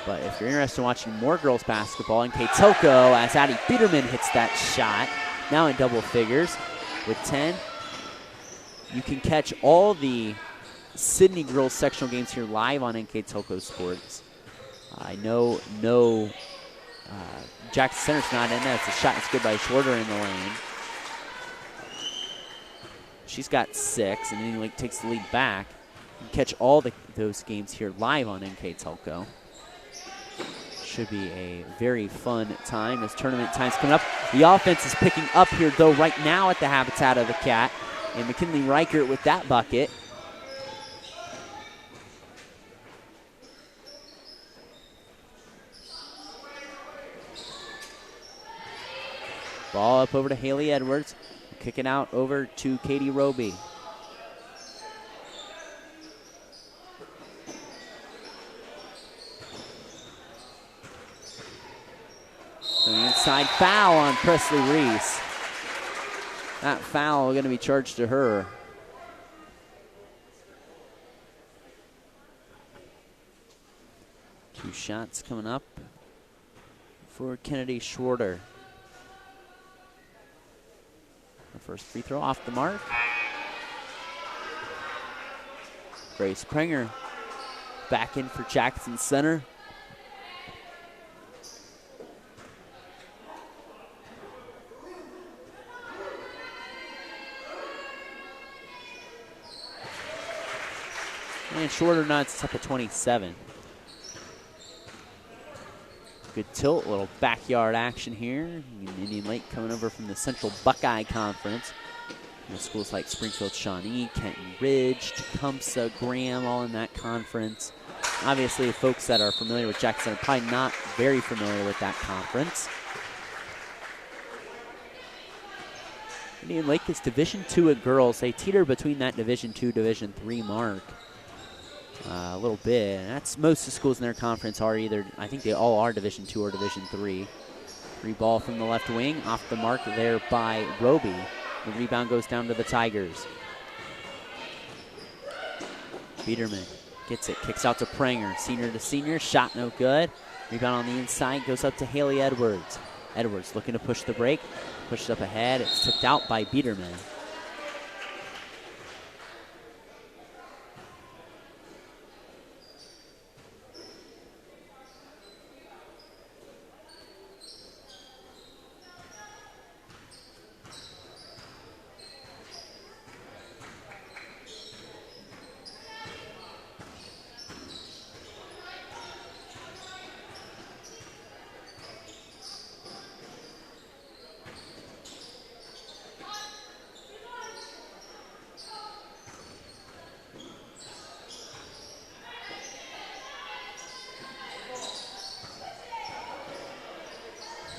But if you're interested in watching more girls basketball, in Toko, as Addie Biederman hits that shot, now in double figures with 10. You can catch all the Sydney girls sectional games here live on NK Toko Sports. I know Jackson Center's not in there. It's a shot that's good by Shorter in the lane. She's got 6, and Indian Lake takes the lead back. You can catch all those games here live on NK Telco. Should be a very fun time as tournament time's coming up. The offense is picking up here, though, right now at the Habitat of the Cat. And McKinley Reichert with that bucket. Ball up over to Haley Edwards. Kicking out over to Katie Roby. The inside foul on Presley Reese. That foul going to be charged to her. Two shots coming up for Kennedy Schwarter. Her first free throw off the mark. Grace Prenger back in for Jackson Center. And Shorter nuts up at 27. Good tilt, little backyard action here. Indian Lake coming over from the Central Buckeye Conference. Schools like Springfield, Shawnee, Kenton Ridge, Tecumseh, Graham, all in that conference. Obviously, folks that are familiar with Jackson are probably not very familiar with that conference. Indian Lake is Division II at girls. They teeter between that Division II, Division III mark. A little bit. And that's most of the schools in their conference are either, I think they all are Division II or Division III. Free ball from the left wing, off the mark there by Roby. The rebound goes down to the Tigers. Biederman gets it, kicks out to Prenger. Senior to senior, shot no good. Rebound on the inside, goes up to Haley Edwards. Edwards looking to push the break, pushes up ahead. It's tipped out by Biederman.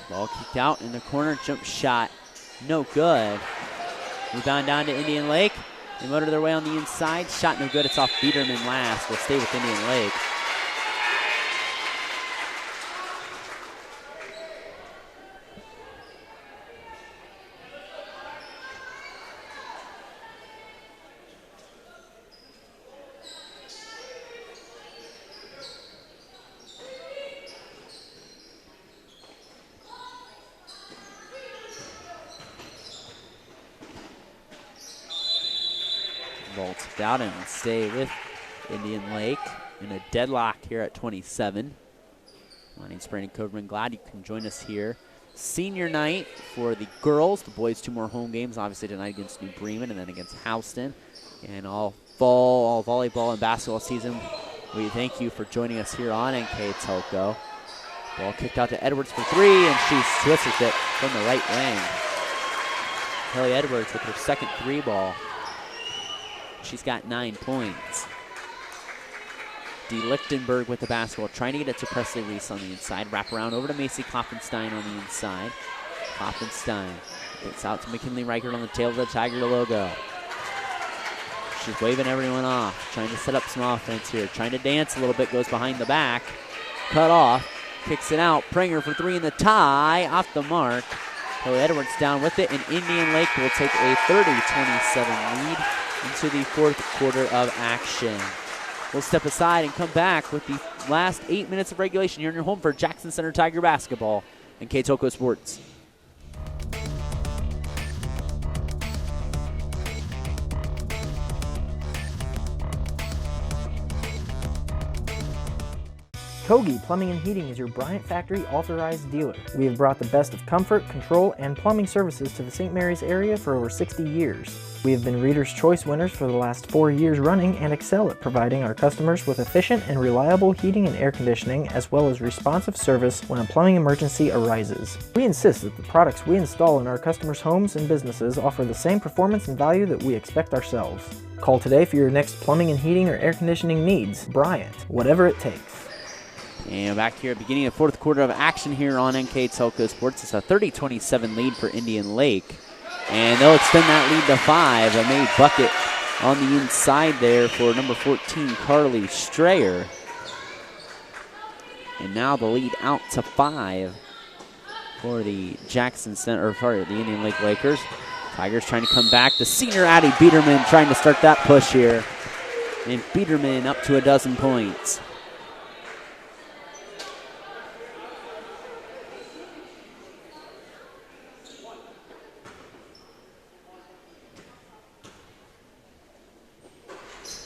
Ball kicked out in the corner, jump shot, no good. Rebound down to Indian Lake. They motor their way on the inside, shot no good. It's off Biederman last. Will stay with Indian Lake. Vaults out and stay with Indian Lake in a deadlock here at 27. My name's Brandon Coverman. Glad you can join us here. Senior night for the girls. The boys 2 more home games, obviously tonight against New Bremen and then against Houston. And all fall, all volleyball and basketball season. We thank you for joining us here on NK Telco. Ball kicked out to Edwards for 3, and she twists it from the right wing. Kelly Edwards with her second 3 ball. She's got 9 points. D. Lichtenberg with the basketball, trying to get it to Presley Reese on the inside. Wrap around over to Macy Klopfenstein on the inside. Klopfenstein gets out to McKinley Reichert on the tail of the Tiger logo. She's waving everyone off, trying to set up some offense here. Trying to dance a little bit, goes behind the back. Cut off, kicks it out. Prenger for 3 in the tie, off the mark. Kelly Edwards down with it, and Indian Lake will take a 30-27 lead into the 4th quarter of action. will step aside and come back with the last 8 minutes of regulation here in your home for Jackson Center Tiger basketball and K-Toco Sports. Kogi Plumbing and Heating is your Bryant Factory authorized dealer. We have brought the best of comfort, control, and plumbing services to the St. Mary's area for over 60 years. We have been Reader's Choice winners for the last 4 years running and excel at providing our customers with efficient and reliable heating and air conditioning, as well as responsive service when a plumbing emergency arises. We insist that the products we install in our customers' homes and businesses offer the same performance and value that we expect ourselves. Call today for your next plumbing and heating or air conditioning needs. Bryant, whatever it takes. And back here at the beginning of fourth quarter of action here on K-Toco Sports. It's a 30-27 lead for Indian Lake. And they'll extend that lead to 5. A made bucket on the inside there for number 14, Carly Strayer. And now the lead out to 5 for the the Indian Lake Lakers. Tigers trying to come back. The senior Addie Biederman trying to start that push here. And Biederman up to 12 points.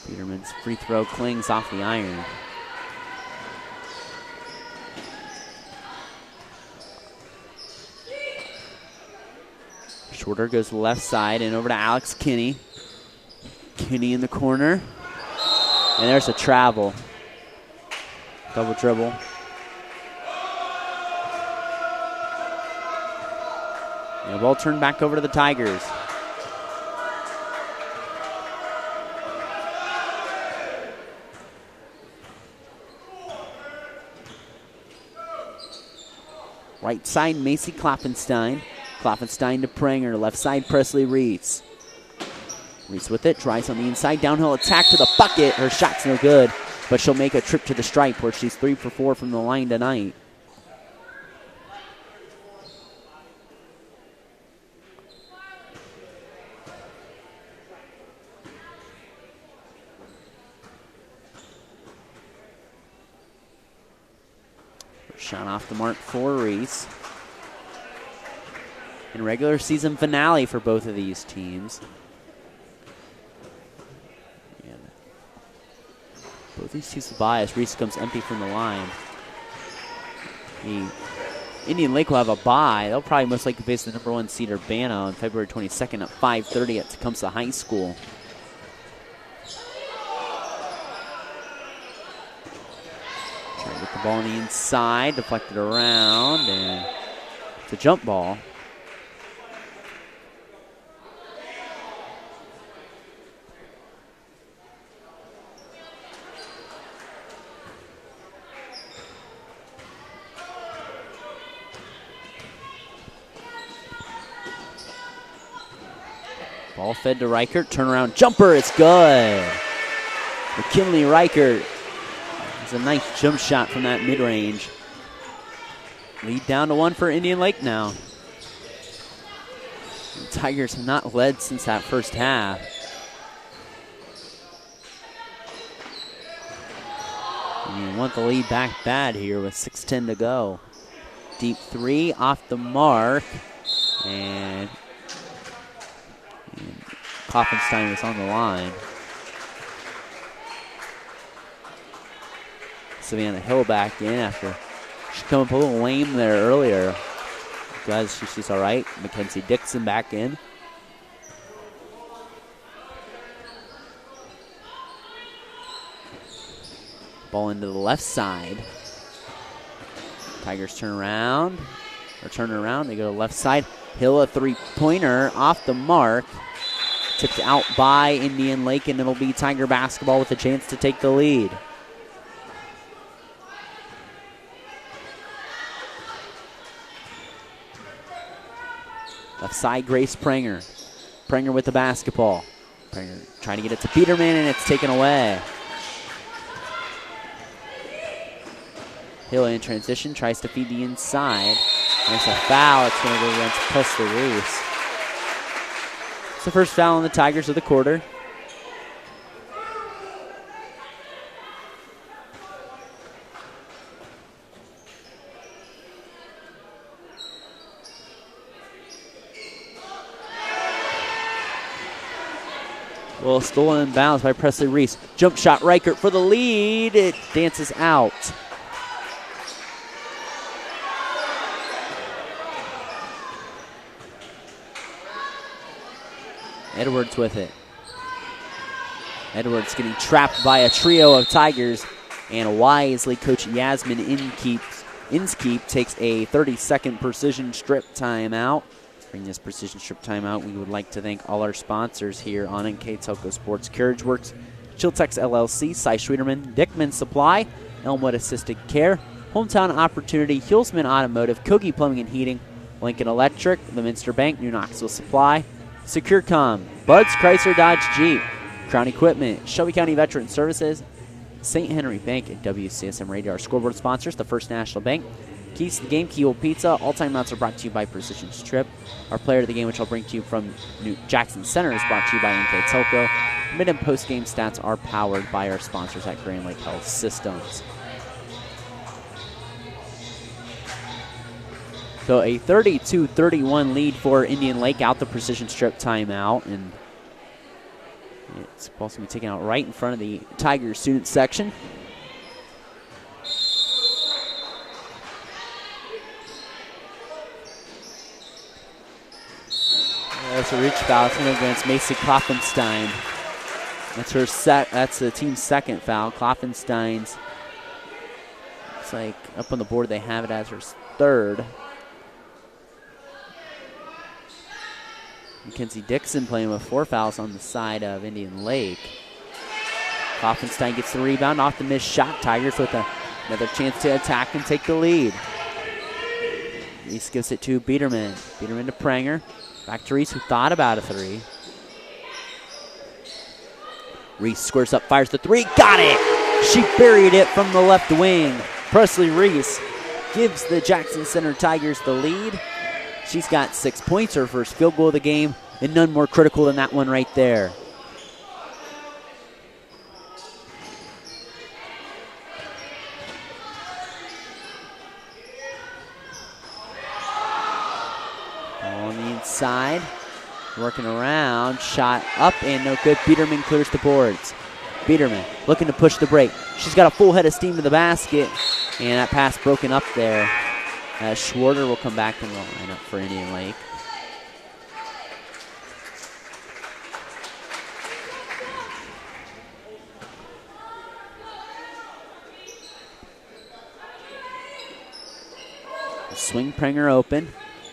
Biederman's free throw clings off the iron. Shorter goes left side and over to Alex Kinney. Kinney in the corner. And there's a travel. Double dribble. And the ball turned back over to the Tigers. Right side, Macy Klopfenstein. Klopfenstein to Pranger. Left side, Presley Reitz. Reitz with it. Tries on the inside. Downhill attack to the bucket. Her shot's no good, but she'll make a trip to the stripe where she's 3 for 4 from the line tonight. Shot off the mark for Reese. And regular season finale for both of these teams. And both these teams biased. Reese comes empty from the line. The Indian Lake will have a bye. They'll probably most likely face the number 1 seed Urbana on February 22nd at 5:30 at Tecumseh High School. Get the ball on the inside, deflected around, and it's a jump ball. Ball fed to Reichert, turnaround jumper, it's good. McKinley Reichert. It's a nice jump shot from that mid-range. Lead down to 1 for Indian Lake now. The Tigers have not led since that first half. And you want the lead back bad here with 6:10 to go. Deep 3 off the mark. And Klopfenstein was on the line. Savannah Hill back in after she came up a little lame there earlier. Glad she's all right. Mackenzie Dixon back in. Ball into the left side. Tigers turn around. They go to left side. Hill a three-pointer off the mark. Tipped out by Indian Lake, and it'll be Tiger basketball with a chance to take the lead. Left side, Grace Pranger. Pranger with the basketball. Pranger trying to get it to Biederman, and it's taken away. Hill in transition, tries to feed the inside. There's a foul. It's going to go against Presley Reese. It's the first foul on the Tigers of the quarter. Well, stolen inbounds by Presley Reese. Jump shot, Reichert for the lead. It dances out. Edwards with it. Edwards getting trapped by a trio of Tigers, and wisely Coach Yasmin Inskeep takes a 30-second precision strip timeout. During this precision strip timeout, we would like to thank all our sponsors here on NK Telco Sports: Carriage Works, Chiltex LLC, Cy Schwieterman, Dickman Supply, Elmwood Assisted Care, Hometown Opportunity, Hulsman Automotive, Kogi Plumbing and Heating, Lincoln Electric, the Minster Bank, New Knoxville Supply, SecureCom, Bud's Chrysler Dodge Jeep, Crown Equipment, Shelby County Veteran Services, St. Henry Bank, and WCSM Radio. Our scoreboard sponsors, the First National Bank, Keys to the Game, Keel Pizza. All timeouts are brought to you by Precision Strip. Our player of the game, which I'll bring to you from New Jackson Center, is brought to you by NK Telco. Mid and post game stats are powered by our sponsors at Grand Lake Health Systems. So a 32-31 lead for Indian Lake out the precision strip timeout, and it's supposed to be taken out right in front of the Tigers student section. That's a reach foul. It's going against Macy Klopfenstein. That's the team's second foul. Klopfenstein's, it's like up on the board they have it as her third. Mackenzie Dixon playing with 4 fouls on the side of Indian Lake. Klopfenstein gets the rebound off the missed shot. Tigers with another chance to attack and take the lead. Reese gives it to Biederman. Biederman to Pranger. Back to Reese, who thought about a three. Reese squares up, fires the three. Got it! She buried it from the left wing. Presley Reese gives the Jackson Center Tigers the lead. She's got 6 points, her first field goal of the game, and none more critical than that one right there. On the inside, working around, shot up and no good. Biederman clears the boards. Biederman looking to push the break. She's got a full head of steam to the basket, and that pass broken up there. Schwarter will come back in the lineup for Indian Lake. Swing Pranger open.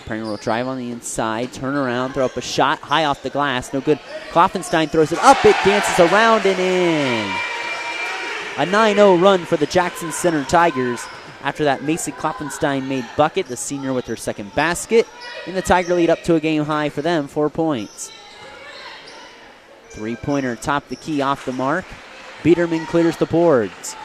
Pranger will drive on the inside, turn around, throw up a shot high off the glass. No good. Klopfenstein throws it up. It dances around and in. A 9-0 run for the Jackson Center Tigers. After that, Macy Klopfenstein made bucket, the senior with her second basket. And the Tiger lead up to a game high for them, 4 points. Three-pointer top the key off the mark. Biederman clears the boards.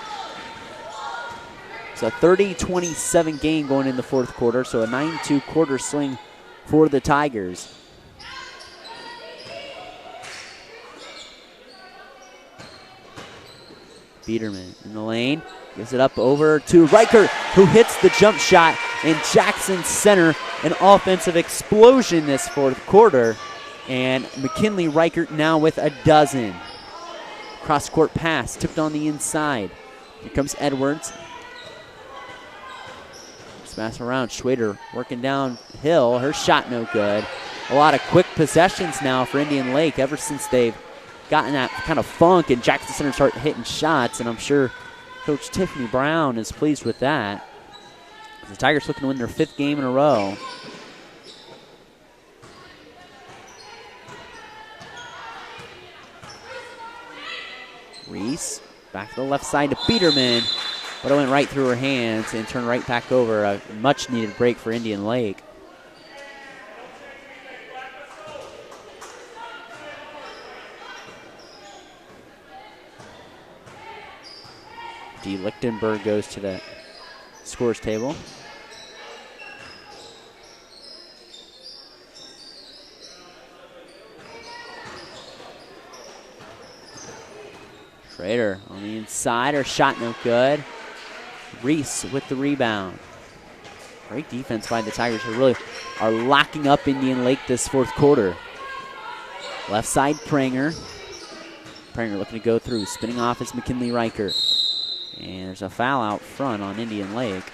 It's a 30-27 game going in the fourth quarter, so a 9-2 quarter swing for the Tigers. Biederman in the lane, gives it up over to Reichert, who hits the jump shot, and Jackson Center an offensive explosion this fourth quarter, and McKinley Reichert now with a dozen. Cross-court pass, tipped on the inside. Here comes Edwards. Smash around, Schwader working downhill, her shot no good. A lot of quick possessions now for Indian Lake ever since they've gotten that kind of funk and Jackson Center start hitting shots, and I'm sure Coach Tiffany Brown is pleased with that. The Tigers looking to win their 5th game in a row. Reese back to the left side to Biederman, but it went right through her hands and turned right back over. A much needed break for Indian Lake. D. Lichtenberg goes to the scores table. Schrader on the inside, her shot no good. Reese with the rebound. Great defense by the Tigers, who really are locking up Indian Lake this fourth quarter. Left side, Pranger. Pranger looking to go through. Spinning off is McKinley Riker. And there's a foul out front on Indian Lake.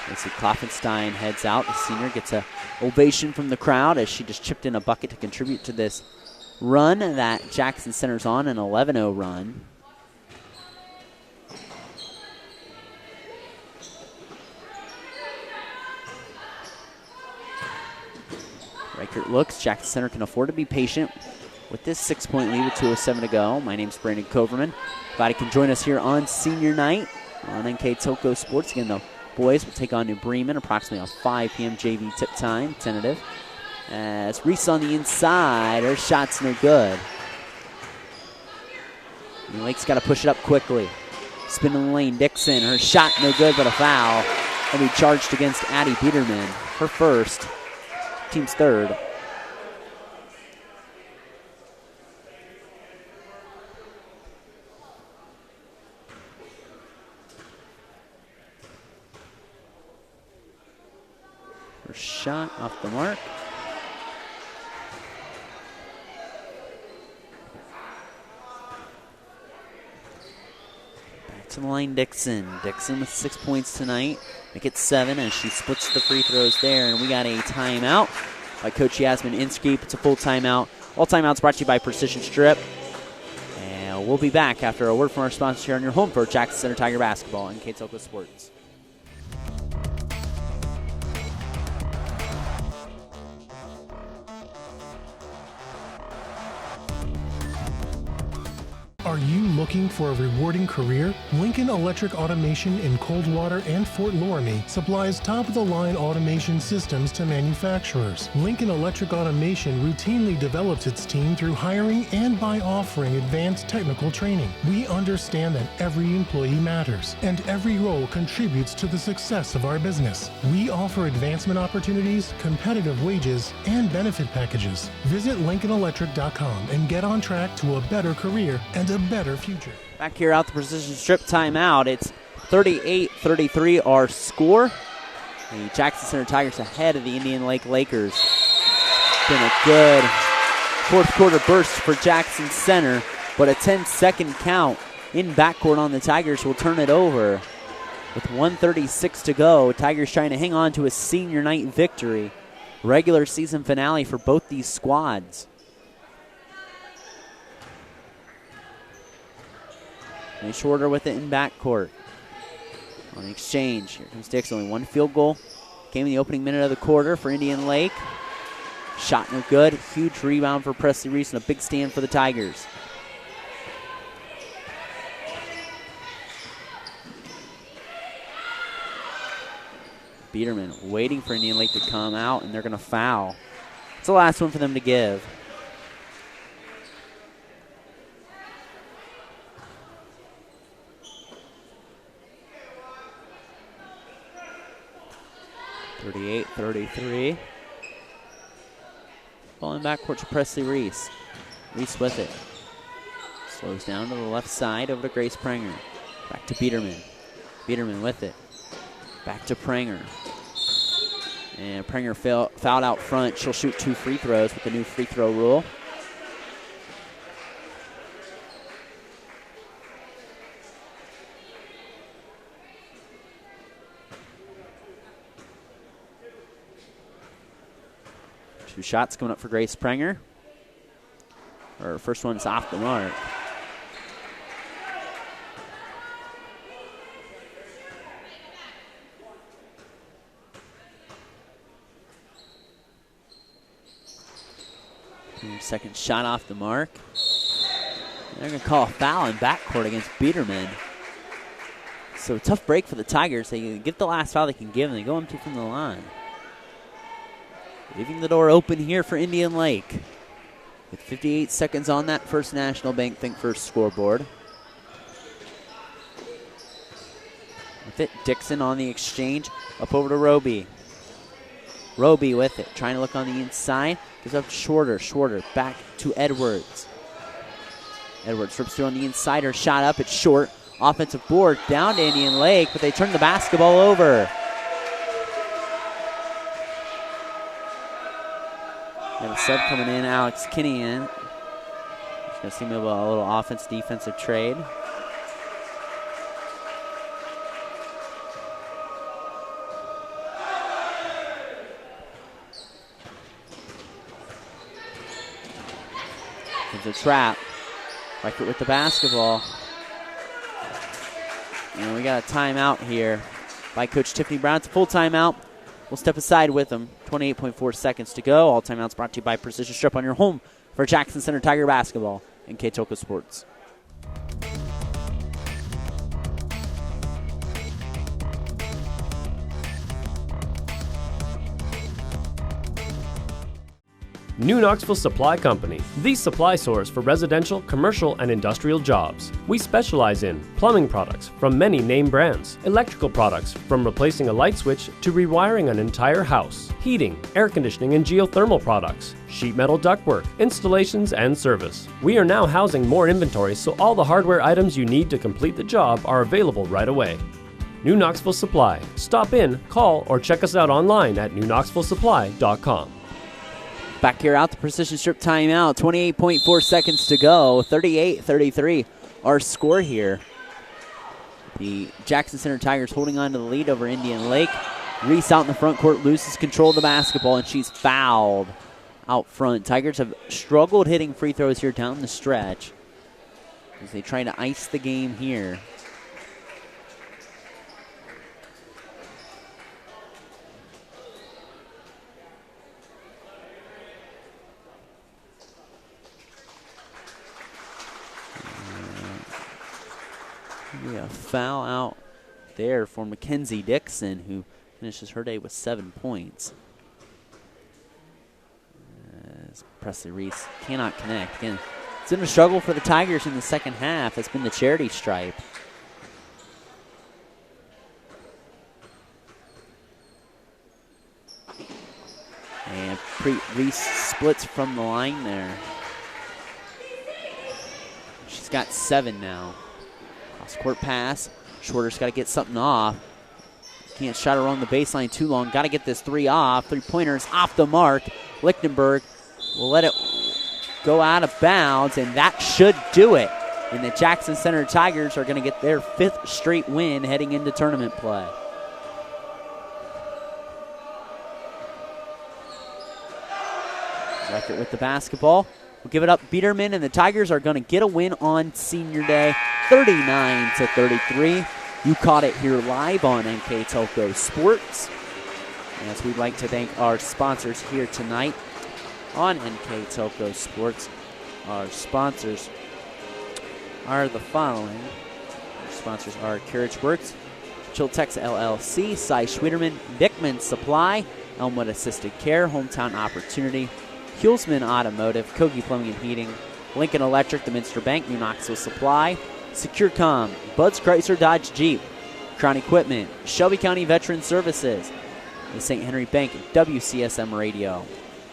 Lacey Kloffenstein heads out. The senior gets a ovation from the crowd as she just chipped in a bucket to contribute to this run that Jackson Center's on, an 11-0 run. Reichert looks. Jackson Center can afford to be patient with this 6-point lead with 2:07 to go. My name's Brandon Coverman. Glad you can join us here on senior night on NK Toco Sports. Again, the boys will take on New Bremen approximately a 5 p.m. JV tip time, tentative. As Reese on the inside, her shot's no good. And Lake's got to push it up quickly. Spin in the lane, Dixon, her shot no good, but a foul. And we charged against Addie Biederman, her first, team's third. Her shot off the mark. Back to the line, Dixon. Dixon with 6 points tonight. Make it 7 as she splits the free throws there. And we got a timeout by Coach Yasmin Inskeep. It's a full timeout. All timeouts brought to you by Precision Strip. And we'll be back after a word from our sponsor here on your home for Jackson Center Tiger Basketball and NK Toco Sports. Are you looking for a rewarding career? Lincoln Electric Automation in Coldwater and Fort Loramie supplies top-of-the-line automation systems to manufacturers. Lincoln Electric Automation routinely develops its team through hiring and by offering advanced technical training. We understand that every employee matters, and every role contributes to the success of our business. We offer advancement opportunities, competitive wages, and benefit packages. Visit LincolnElectric.com and get on track to a better career and a better future. Back here out the Precision Strip timeout. It's 38-33 our score. The Jackson Center Tigers ahead of the Indian Lake Lakers. Been a good fourth quarter burst for Jackson Center, but a 10-second count in backcourt on the Tigers will turn it over. With 1:36 to go, Tigers trying to hang on to a senior night victory. Regular season finale for both these squads. They shorter with it in backcourt. On the exchange, here comes Dixon. Only one field goal came in the opening minute of the quarter for Indian Lake. Shot no good. Huge rebound for Presley Reese and a big stand for the Tigers. Biederman waiting for Indian Lake to come out, and they're going to foul. It's the last one for them to give. (38-33). Ball in backcourt to Presley Reese. Reese with it. Slows down to the left side over to Grace Pranger. Back to Biederman. Biederman with it. Back to Pranger. And Pranger fouled out front. She'll shoot 2 free throws with the new free throw rule. Two shots coming up for Grace Pranger. Her first one's off the mark. Second shot off the mark. They're going to call a foul in backcourt against Biederman. So tough break for the Tigers. They get the last foul they can give, and they go empty from the line. Leaving the door open here for Indian Lake. With 58 seconds on that First National Bank Think First scoreboard. With it, Dixon on the exchange. Up over to Roby. Roby with it, trying to look on the inside. Gives up Shorter, back to Edwards. Edwards rips through on the inside, her shot up, it's short. offensive board down to Indian Lake, but they turn the basketball over. Got a sub coming in, Alex Kinnean. Just going to see maybe a little offense-defensive trade. It's a trap. Reichert with the basketball. And we got a timeout here by Coach Tiffany Brown. It's a full timeout. We'll step aside with them. 28.4 seconds to go. All timeouts brought to you by Precision Strip on your home for Jackson Center Tiger basketball and K-Toka Sports. New Knoxville Supply Company, the supply source for residential, commercial, and industrial jobs. We specialize in plumbing products from many name brands, electrical products from replacing a light switch to rewiring an entire house, heating, air conditioning, and geothermal products, sheet metal ductwork, installations, and service. We are now housing more inventory, so all the hardware items you need to complete the job are available right away. New Knoxville Supply. Stop in, call, or check us out online at newknoxvillesupply.com. Back here out the Precision Strip timeout. 28.4 seconds to go. 38-33 our score here. The Jackson Center Tigers holding on to the lead over Indian Lake. Reese out in the front court loses control of the basketball, and she's fouled out front. Tigers have struggled hitting free throws here down the stretch as they try to ice the game here. A foul out there for Mackenzie Dixon, who finishes her day with 7 points. As Presley Reese cannot connect. Again, it's been a struggle for the Tigers in the second half. It's been the charity stripe. And Reese splits from the line there. She's got 7 now. Cross-court pass. Shorter's got to get something off. Can't shot her on the baseline too long. Got to get this 3 off. 3-pointers off the mark. Lichtenberg will let it go out of bounds, and that should do it. And the Jackson Center Tigers are going to get their 5th straight win heading into tournament play. Reichert with the basketball. We'll give it up Biederman, and the Tigers are going to get a win on senior day, 39-33. You caught it here live on NK Telco Sports. As we'd like to thank our sponsors here tonight on NK Telco Sports. Our sponsors are the following. Our sponsors are Carriage Works, Chiltex LLC, Cy Schwieterman, Dickman Supply, Elmwood Assisted Care, Hometown Opportunity, Hulsman Automotive, Kogi Plumbing and Heating, Lincoln Electric, the Minster Bank, New Knoxville Supply, SecureCom, Bud's Chrysler Dodge Jeep, Crown Equipment, Shelby County Veteran Services, the St. Henry Bank, WCSM Radio.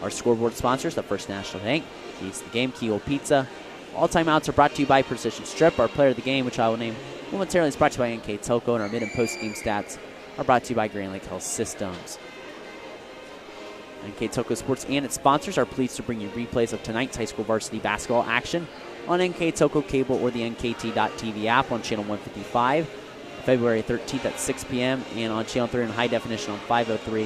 Our scoreboard sponsors, the First National Bank, East the Game, Keel Pizza. All timeouts are brought to you by Precision Strip. Our player of the game, which I will name momentarily, is brought to you by NK Telco, and our mid and post game stats are brought to you by Grand Lake Health Systems. NK Telco Sports and its sponsors are pleased to bring you replays of tonight's high school varsity basketball action on NK Telco Cable or the NKT.TV app on Channel 155, February 13th at 6 p.m., and on Channel 3 in high definition on 503,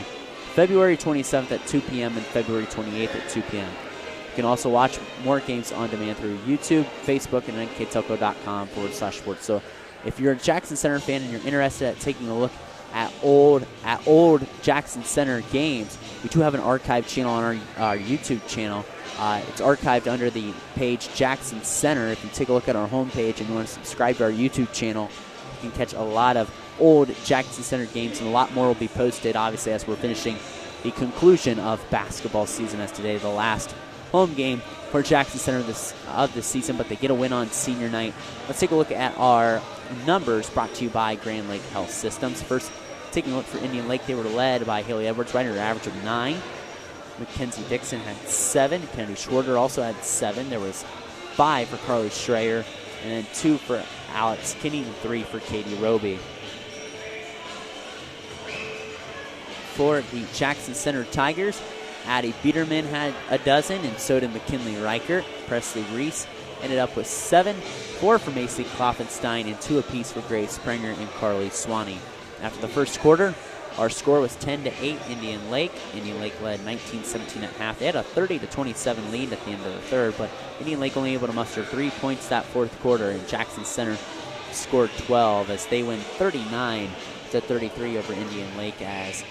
February 27th at 2 p.m., and February 28th at 2 p.m. You can also watch more games on demand through YouTube, Facebook, and nktelco.com/sports. So if you're a Jackson Center fan and you're interested at taking a look at old Jackson Center games, we do have an archive channel on our YouTube channel. It's archived under the page Jackson Center. If you take a look at our homepage and you want to subscribe to our YouTube channel, you can catch a lot of old Jackson Center games, and a lot more will be posted, obviously, as we're finishing the conclusion of basketball season, as today the last home game for Jackson Center of this season, but they get a win on senior night. Let's take a look at our numbers brought to you by Grand Lake Health Systems. First, taking a look for Indian Lake, they were led by Haley Edwards, right at an average of 9. Mackenzie Dixon had 7. Kennedy Schwarter also had 7. There was 5 for Carly Schreier, and then 2 for Alex Kinney, and 3 for Katie Roby. For the Jackson Center Tigers, Addie Biederman had a dozen, and so did McKinley Reichert. Presley Reese ended up with 7, 4 for Macy Kloffenstein, and 2 apiece for Grace Springer and Carly Swanee. After the first quarter, our score was 10-8 Indian Lake. Indian Lake led 19-17 at half. They had a 30-27 lead at the end of the third, but Indian Lake only able to muster 3 points that fourth quarter, and Jackson Center scored 12 as they win 39-33 over Indian Lake as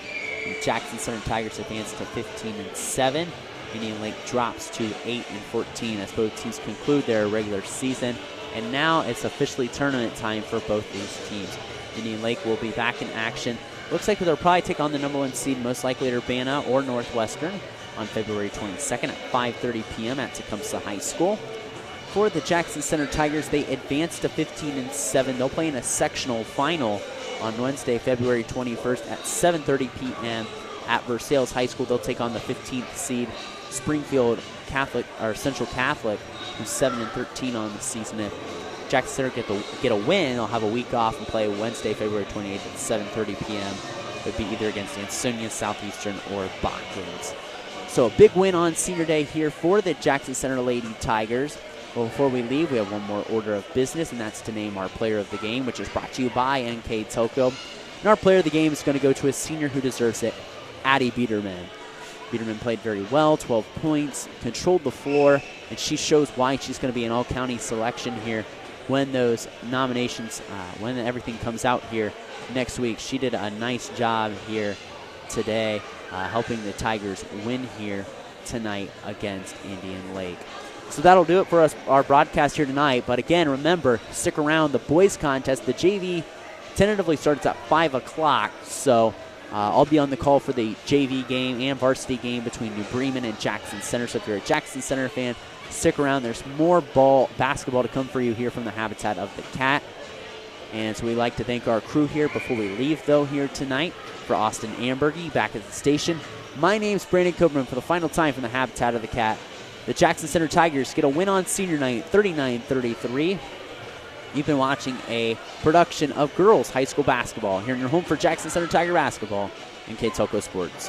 the Jackson Center Tigers advance to 15-7. Indian Lake drops to 8-14 as both teams conclude their regular season. And now it's officially tournament time for both these teams. Indian Lake will be back in action. Looks like they'll probably take on the number 1 seed, most likely Urbana or Northwestern, on February 22nd at 5:30 p.m. at Tecumseh High School. For the Jackson Center Tigers, they advance to 15-7. They'll play in a sectional final on Wednesday, February 21st at 7:30 p.m. at Versailles High School. They'll take on the 15th seed Springfield Catholic or Central Catholic, who's 7-13 on the season. If Jackson Center get a win, they'll have a week off and play Wednesday, February 28th at 7:30 p.m. It would be either against Ansonia, Southeastern, or Bachman's. So a big win on Senior Day here for the Jackson Center Lady Tigers. Well, before we leave, we have one more order of business, and that's to name our player of the game, which is brought to you by NK Toko. And our player of the game is going to go to a senior who deserves it, Addie Biederman. Biederman played very well, 12 points, controlled the floor, and she shows why she's going to be an all-county selection here when those nominations, when everything comes out here next week. She did a nice job here today, helping the Tigers win here tonight against Indian Lake. So that'll do it for us, our broadcast here tonight. But again, remember, stick around. The boys contest, the JV, tentatively starts at 5 o'clock. So I'll be on the call for the JV game and varsity game between New Bremen and Jackson Center. So if you're a Jackson Center fan, stick around. There's more basketball to come for you here from the Habitat of the Cat. And so we'd like to thank our crew here before we leave, though, here tonight. For Austin Ambergy back at the station, my name's Brandon Coburn for the final time from the Habitat of the Cat. The Jackson Center Tigers get a win on senior night, 39-33. You've been watching a production of girls high school basketball here in your home for Jackson Center Tiger basketball and NK Toko Sports.